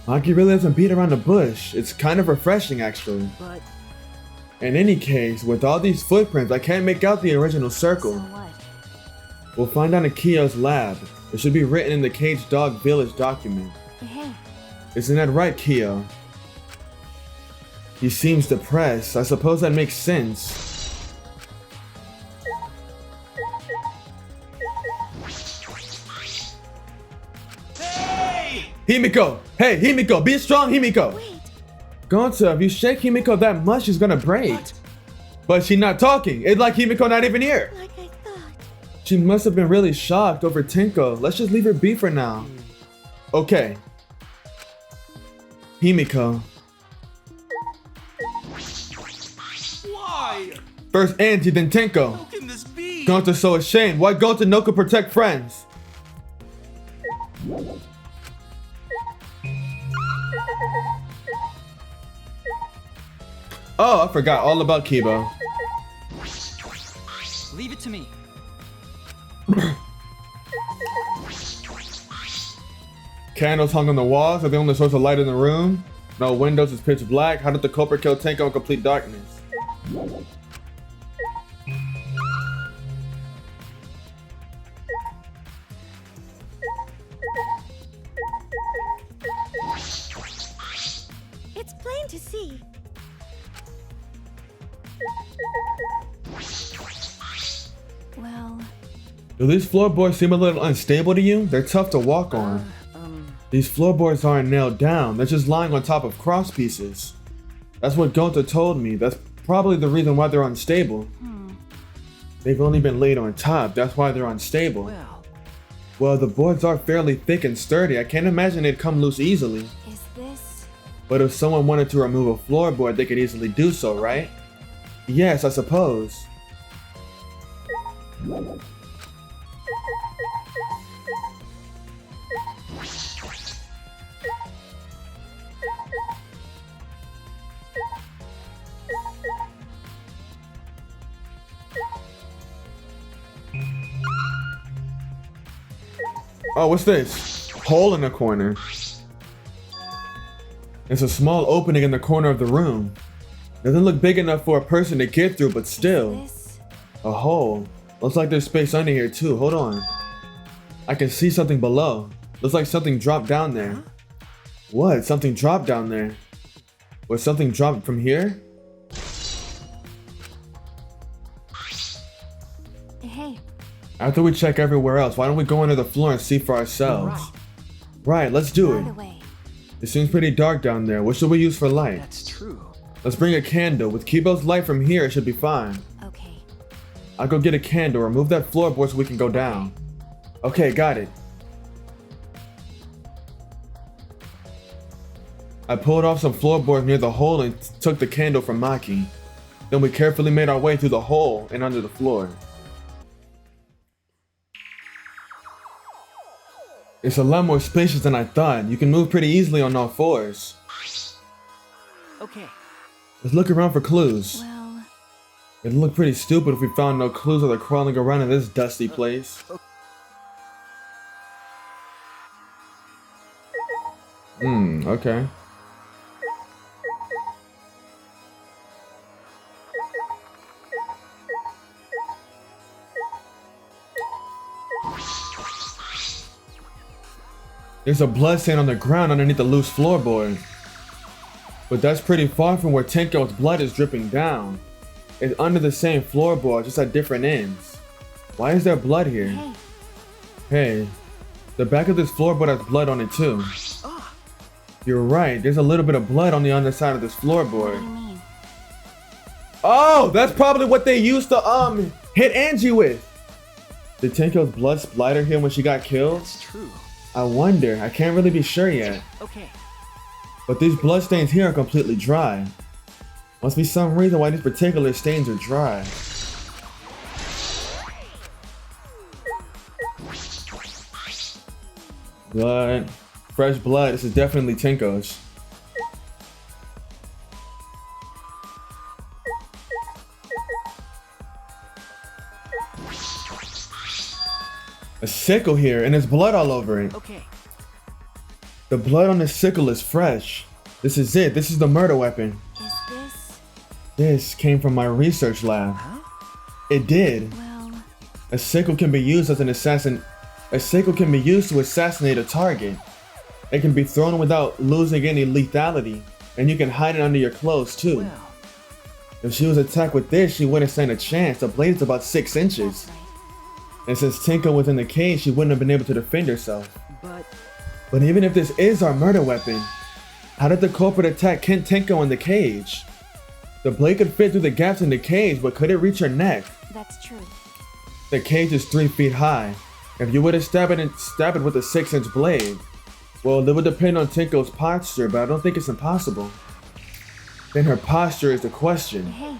A: Maki really doesn't beat around the bush. It's kind of refreshing, actually.
C: But...
A: In any case, with all these footprints, I can't make out the original circle.
H: So what?
A: We'll find out in Kyo's lab. It should be written in the Cage Dog Village document.
H: Hey,
A: Isn't that right, Kyo? He seems depressed. I suppose that makes sense.
F: Hey!
A: Himiko! Hey, Himiko! Be strong, Himiko!
H: wait.
A: Gonta, if you shake Himiko that much, she's gonna break. But she's not talking. It's like Himiko not even here.
H: Like I thought.
A: She must have been really shocked over Tenko. Let's just leave her be for now. Okay. Himiko.
F: Why?
A: First Angie, then Tenko.
F: How can this be?
A: Gonta's so ashamed. Why Gonta no could protect friends? Oh, I forgot all about Kibo.
I: Leave it to me.
A: Candles hung on the walls are the only source of light in the room. No windows, it's pitch black. How did the culprit kill Tenko in complete darkness?
B: It's plain to see.
H: Well,
A: Do these floorboards seem a little unstable to you? They're tough to walk on. These floorboards aren't nailed down. They're just lying on top of cross pieces. That's what Gonta told me. That's probably the reason why they're unstable. They've only been laid on top. That's why they're unstable.
C: Well...
A: Well, the boards are fairly thick and sturdy. I can't imagine they'd come loose easily.
H: is this...
A: But if someone wanted to remove a floorboard, they could easily do so, right? Yes, I suppose. Oh, what's this? Hole in the corner. It's a small opening in the corner of the room. Doesn't look big enough for a person to get through, but still.
H: This...
A: A hole. Looks like there's space under here too. Hold on. I can see something below. Looks like something dropped down there. What? Something dropped down there. Was something dropped from here?
H: Hey,
A: After we check everywhere else, why don't we go under the floor and see for ourselves? Right, let's do
H: by
A: it.
H: the way,
A: It seems pretty dark down there. What should we use for light?
C: That's true.
A: Let's bring a candle. With Kibo's light from here, it should be fine.
H: okay.
A: I'll go get a candle. Remove that floorboard so we can go down. Okay, got it. I pulled off some floorboards near the hole and took the candle from Maki. Then we carefully made our way through the hole and under the floor. It's a lot more spacious than I thought. You can move pretty easily on all fours.
I: Okay.
A: Let's look around for clues.
H: Well,
A: It'd look pretty stupid if we found no clues while they're crawling around in this dusty place. Okay. There's a blood stain on the ground underneath the loose floorboard. But that's pretty far from where Tenko's blood is dripping down. It's under the same floorboard, just at different ends. Why is there blood here?
H: hey,
A: Hey, the back of this floorboard has blood on it too. You're right, there's a little bit of blood on the underside of this
H: what do
A: floorboard.
H: you mean?
A: Oh, that's probably what they used to hit Angie with. Did Tenko's blood splatter here when she got killed?
I: That's true.
A: I wonder, I can't really be sure yet.
I: Okay.
A: But these blood stains here are completely dry. Must be some reason why these particular stains are dry. Blood. Fresh blood. This is definitely Tenko's. A sickle here, and there's blood all over it.
I: Okay.
A: The blood on the sickle is fresh. This is it. This is the murder weapon.
H: Is this?
A: This came from my research lab.
I: Huh?
A: It did.
H: Well,
A: A sickle can be used as an assassin. A sickle can be used to assassinate a target. It can be thrown without losing any lethality, and you can hide it under your clothes too.
I: Well,
A: If she was attacked with this, she wouldn't stand a chance. The blade is about 6 inches.
H: that's right.
A: And since Tenko was in the cage, she wouldn't have been able to defend herself.
I: but
A: But even if this is our murder weapon, how did the culprit attack Tenko in the cage? The blade could fit through the gaps in the cage, but could it reach her neck?
H: That's true.
A: The cage is 3 feet high. If you were to stab it with a 6-inch blade, well, it would depend on Tenko's posture, but I don't think it's impossible. Then her posture is the question.
H: Hey,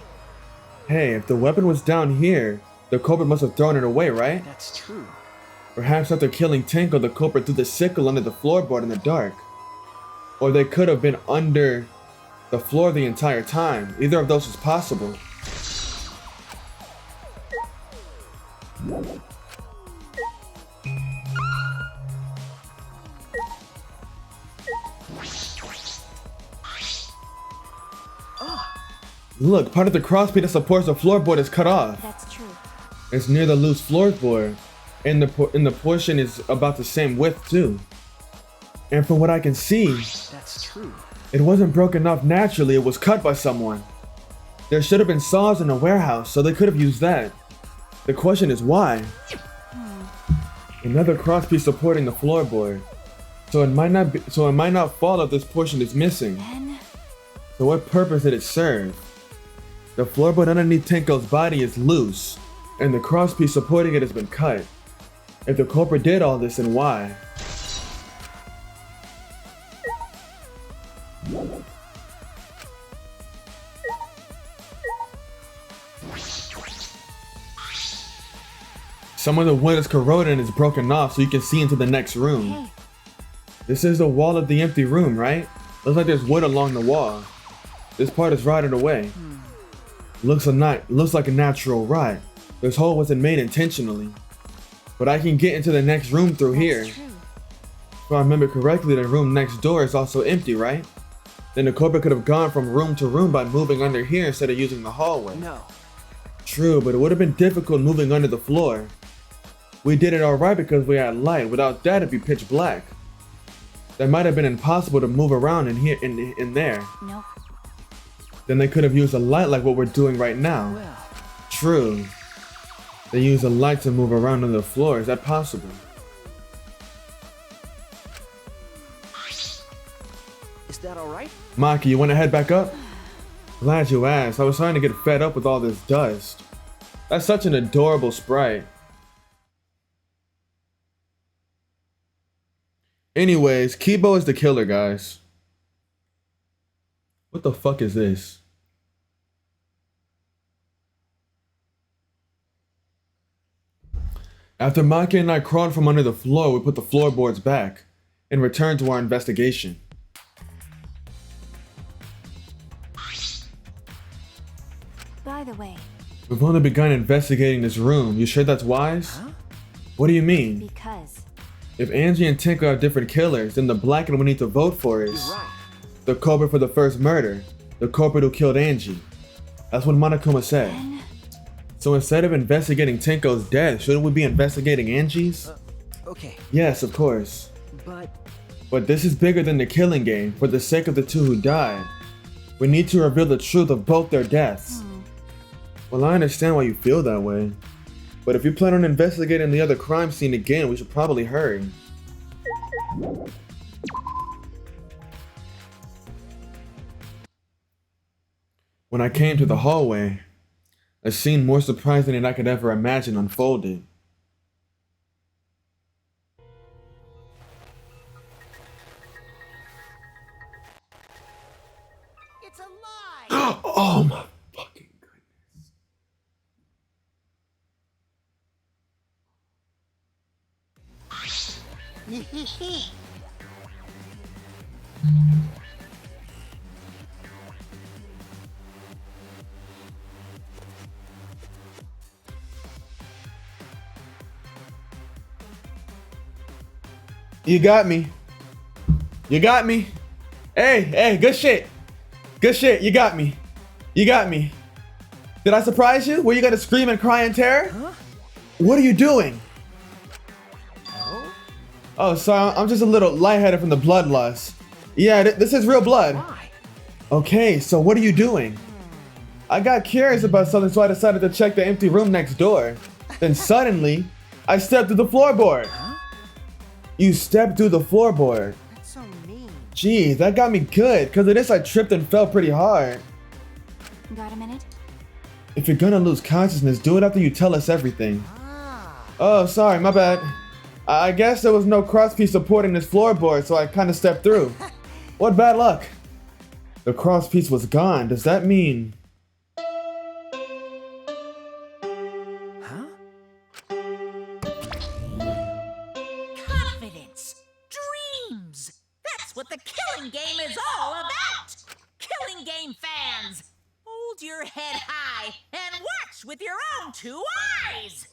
A: Hey, if the weapon was down here, the culprit must have thrown it away, right?
I: that's true.
A: Perhaps after killing Tenko, the culprit threw the sickle under the floorboard in the dark. Or they could have been under the floor the entire time. Either of those is possible. Look, part of the crosspiece that supports the floorboard is cut off.
H: that's true.
A: It's near the loose floorboard, and the portion is about the same width too. And from what I can see,
I: That's true.
A: it wasn't broken off naturally, it was cut by someone. There should have been saws in the warehouse, so they could have used that. The question is why? Another crosspiece supporting the floorboard. So it might not fall if this portion is missing.
H: Then,
A: So what purpose did it serve? The floorboard underneath Tenko's body is loose, and the crosspiece supporting it has been cut. If the culprit did all this, then why? Some of the wood is corroded and is broken off so you can see into the next room.
H: hey,
A: This is the wall of the empty room, right? Looks like there's wood along the wall. This part is rotted away. Looks like a natural rot. This hole wasn't made intentionally. But I can get into the next room through here.
H: that's true.
A: If I remember correctly, the room next door is also empty, right? Then the culprit could have gone from room to room by moving under here instead of using the hallway.
I: No.
A: True, but it would have been difficult moving under the floor. We did it alright because we had light. Without that, it'd be pitch black. That might have been impossible to move around in here, in there.
H: Nope.
A: Then they could have used a light like what we're doing right now.
I: Well,
A: True. They use a light to move around on the floor. Is that possible?
I: is that all right?
A: Maki, you want to head back up? Glad you asked. I was starting to get fed up with all this dust. That's such an adorable sprite. Anyways, Kibo is the killer, guys. What the fuck is this? After Maki and I crawled from under the floor, we put the floorboards back and returned to our investigation.
H: By the way,
A: We've only begun investigating this room. You sure that's wise?
C: Huh?
A: What do you mean?
H: because
A: If Angie and Tinko are different killers, then the black one we need to vote for is
C: You're right.
A: the culprit for the first murder, the culprit who killed Angie. That's what Monokuma said.
H: then
A: So instead of investigating Tinko's death, shouldn't we be investigating Angie's?
C: Okay,
A: Yes, of course.
C: but
A: But this is bigger than the killing game. For the sake of the two who died, we need to reveal the truth of both their deaths. Well, I understand why you feel that way. But if you plan on investigating the other crime scene again, we should probably hurry. When I came to the hallway, a scene more surprising than I could ever imagine unfolded.
E: It's a lie!
A: Oh my fucking goodness. You got me. You got me. Hey, good shit. Good shit, you got me. You got me. Did I surprise you? Were you gonna scream and cry in terror?
C: Huh?
A: What are you doing?
C: oh,
A: Oh, sorry, I'm just a little lightheaded from the bloodlust. Yeah, this is real blood.
C: why?
A: Okay, so what are you doing? I got curious about something, so I decided to check the empty room next door. Then suddenly, I stepped through the floorboard.
C: Huh?
A: You stepped through the floorboard.
E: That's so mean.
A: Geez, that got me good. Cause of this, I tripped and fell pretty hard.
H: got a minute?
A: If you're gonna lose consciousness, do it after you tell us everything.
E: Ah.
A: Oh, sorry, my bad. I guess there was no crosspiece supporting this floorboard, so I kind of stepped through. What bad luck. The crosspiece was gone. Does that mean...
C: Huh?
B: Confidence, dreams. That's what the killing game is all about. Killing game fans, hold your head high and watch with your own two eyes.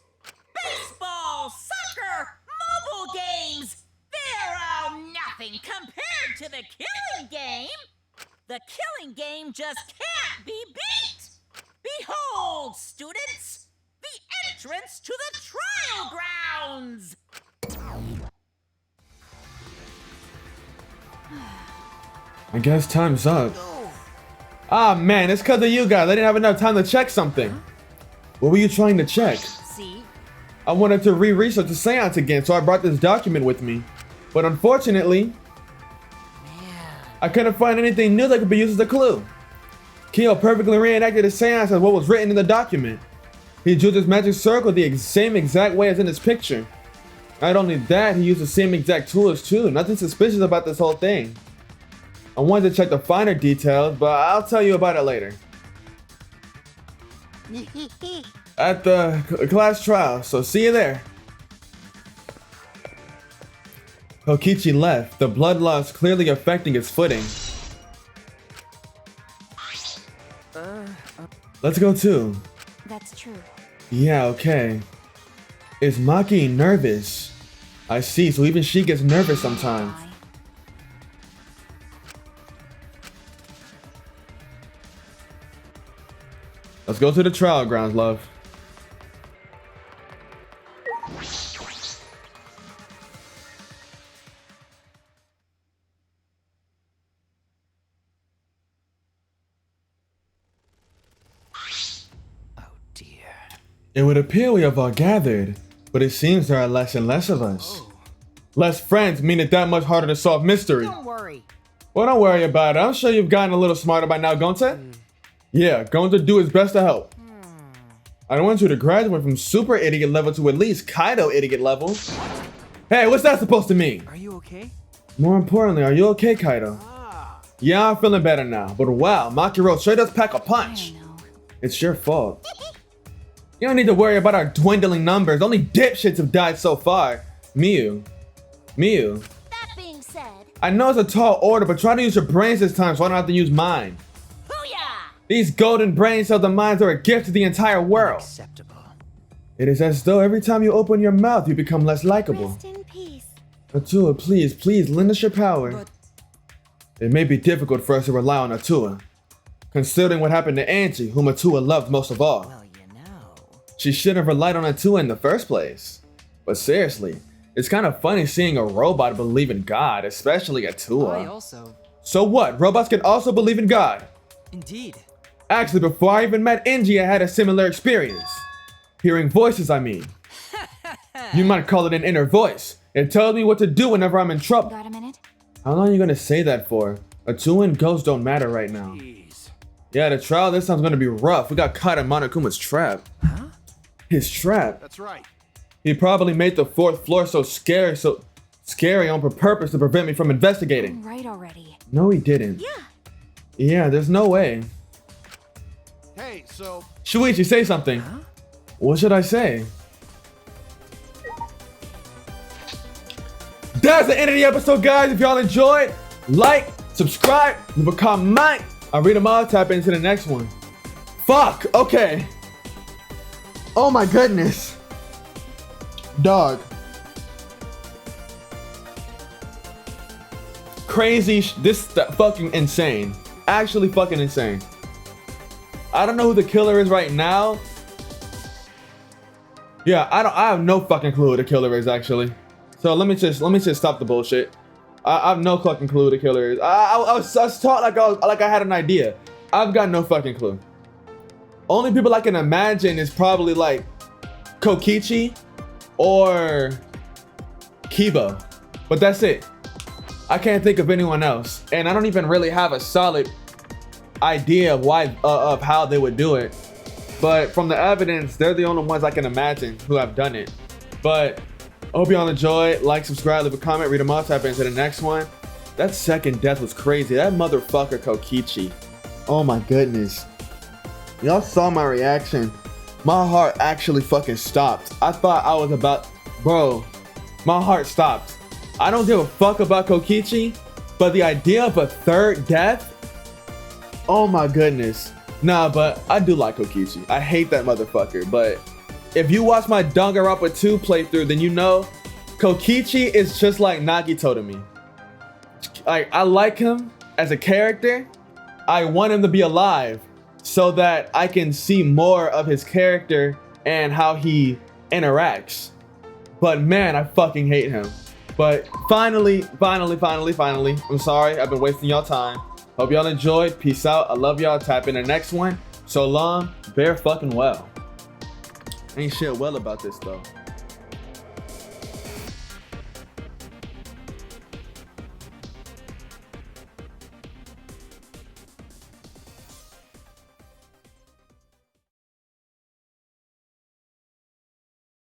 B: Baseball, soccer, mobile games, they're all nothing compared to the killing game. The killing game just can't be beat. Behold, students, the entrance to the trial grounds.
A: I guess time's up. Ah, man, it's because of you guys. I didn't have enough time to check something. What were you trying to check?
B: See?
A: I wanted to re-research the seance again, so I brought this document with me. But unfortunately, I couldn't find anything new that could be used as a clue. Kyo perfectly reenacted the seance as what was written in the document. He drew this magic circle the same exact way as in this picture. Not only that, he used the same exact tools too. Nothing suspicious about this whole thing. I wanted to check the finer details, but I'll tell you about it later. At the class trial, so see you there. Kokichi left, the blood loss clearly affecting his footing. Let's go too.
H: That's true.
A: Yeah, okay. Is Maki nervous? I see, so even she gets nervous sometimes.
H: Why?
A: Let's go to the trial grounds, love.
C: Oh dear.
A: It would appear we have all gathered, but it seems there are less and less of us. Less friends mean it that much harder to solve mystery.
E: Don't worry.
A: Well, don't worry about it. I'm sure you've gotten a little smarter by now, Gonte. Yeah, going to do his best to help. I want you to graduate from super idiot level to at least Kaido idiot level. Hey, what's that supposed to mean?
C: Are you okay?
A: More importantly, are you okay, Kaido? Yeah, I'm feeling better now, but wow, Makiro sure does pack a
H: I
A: punch.
H: don't know.
A: It's your fault. You don't need to worry about our dwindling numbers. Only dipshits have died so far. Miu.
G: That being said,
A: I know it's a tall order, but try to use your brains this time so I don't have to use mine.
G: booyah!
A: These golden brain cells of mine are a gift to the entire world.
C: Acceptable.
A: It is as though every time you open your mouth, you become less likable.
D: Rest in peace.
A: Atua, please, lend us your power.
I: But
A: It may be difficult for us to rely on Atua, considering what happened to Angie, whom Atua loved most of all.
C: Well, you know.
A: She shouldn't have relied on Atua in the first place. But seriously, it's kind of funny seeing a robot believe in God, especially
I: I
A: Atua.
I: also.
A: So what? Robots can also believe in God.
I: Indeed.
A: Actually, before I even met Angie, I had a similar experience. Hearing voices, I mean. You might call it an inner voice. It tells me what to do whenever I'm in trouble.
H: Got a minute?
A: How long are you gonna say that for? Atua and ghosts don't matter right now.
F: Jeez.
A: Yeah, the trial this time's gonna be rough. We got caught in Monokuma's trap.
C: Huh?
A: His trap?
F: That's right.
A: He probably made the 4th floor so scary on purpose to prevent me from investigating.
H: Right already.
A: No, he didn't.
G: Yeah.
A: Yeah, there's no way.
F: Hey, so
A: Shuichi, say something.
C: Huh?
A: What should I say? That's the end of the episode, guys. If y'all enjoyed, like, subscribe, leave a comment. I'll read them all, tap into the next one. Fuck, okay. Oh my goodness. Dog. Crazy, fucking insane. Actually fucking insane. I don't know who the killer is right now. Yeah, I have no fucking clue who the killer is actually. So let me just stop the bullshit. I have no fucking clue who the killer is. I was taught like I had an idea. I've got no fucking clue. Only people I can imagine is probably like Kokichi or Kibo, but that's it. I can't think of anyone else, and I don't even really have a solid idea of why of how they would do it. But from the evidence, they're the only ones I can imagine who have done it. But I hope y'all enjoyed. Like, subscribe, leave a comment, read them all, tap into the next one. That second death was crazy. That motherfucker Kokichi. Oh my goodness. Y'all saw my reaction. My heart actually fucking stopped. I thought I was about, bro, my heart stopped. I don't give a fuck about Kokichi, but the idea of a third death, oh my goodness. Nah, but I do like Kokichi. I hate that motherfucker, but if you watch my Danganronpa 2 playthrough, then you know Kokichi is just like Nagito to me. I like him as a character. I want him to be alive so that I can see more of his character and how he interacts. But man, I fucking hate him. But finally, I'm sorry, I've been wasting y'all time. Hope y'all enjoyed. Peace out. I love y'all. Tap in the next one. So long. Bear fucking well. Ain't shit well about this though.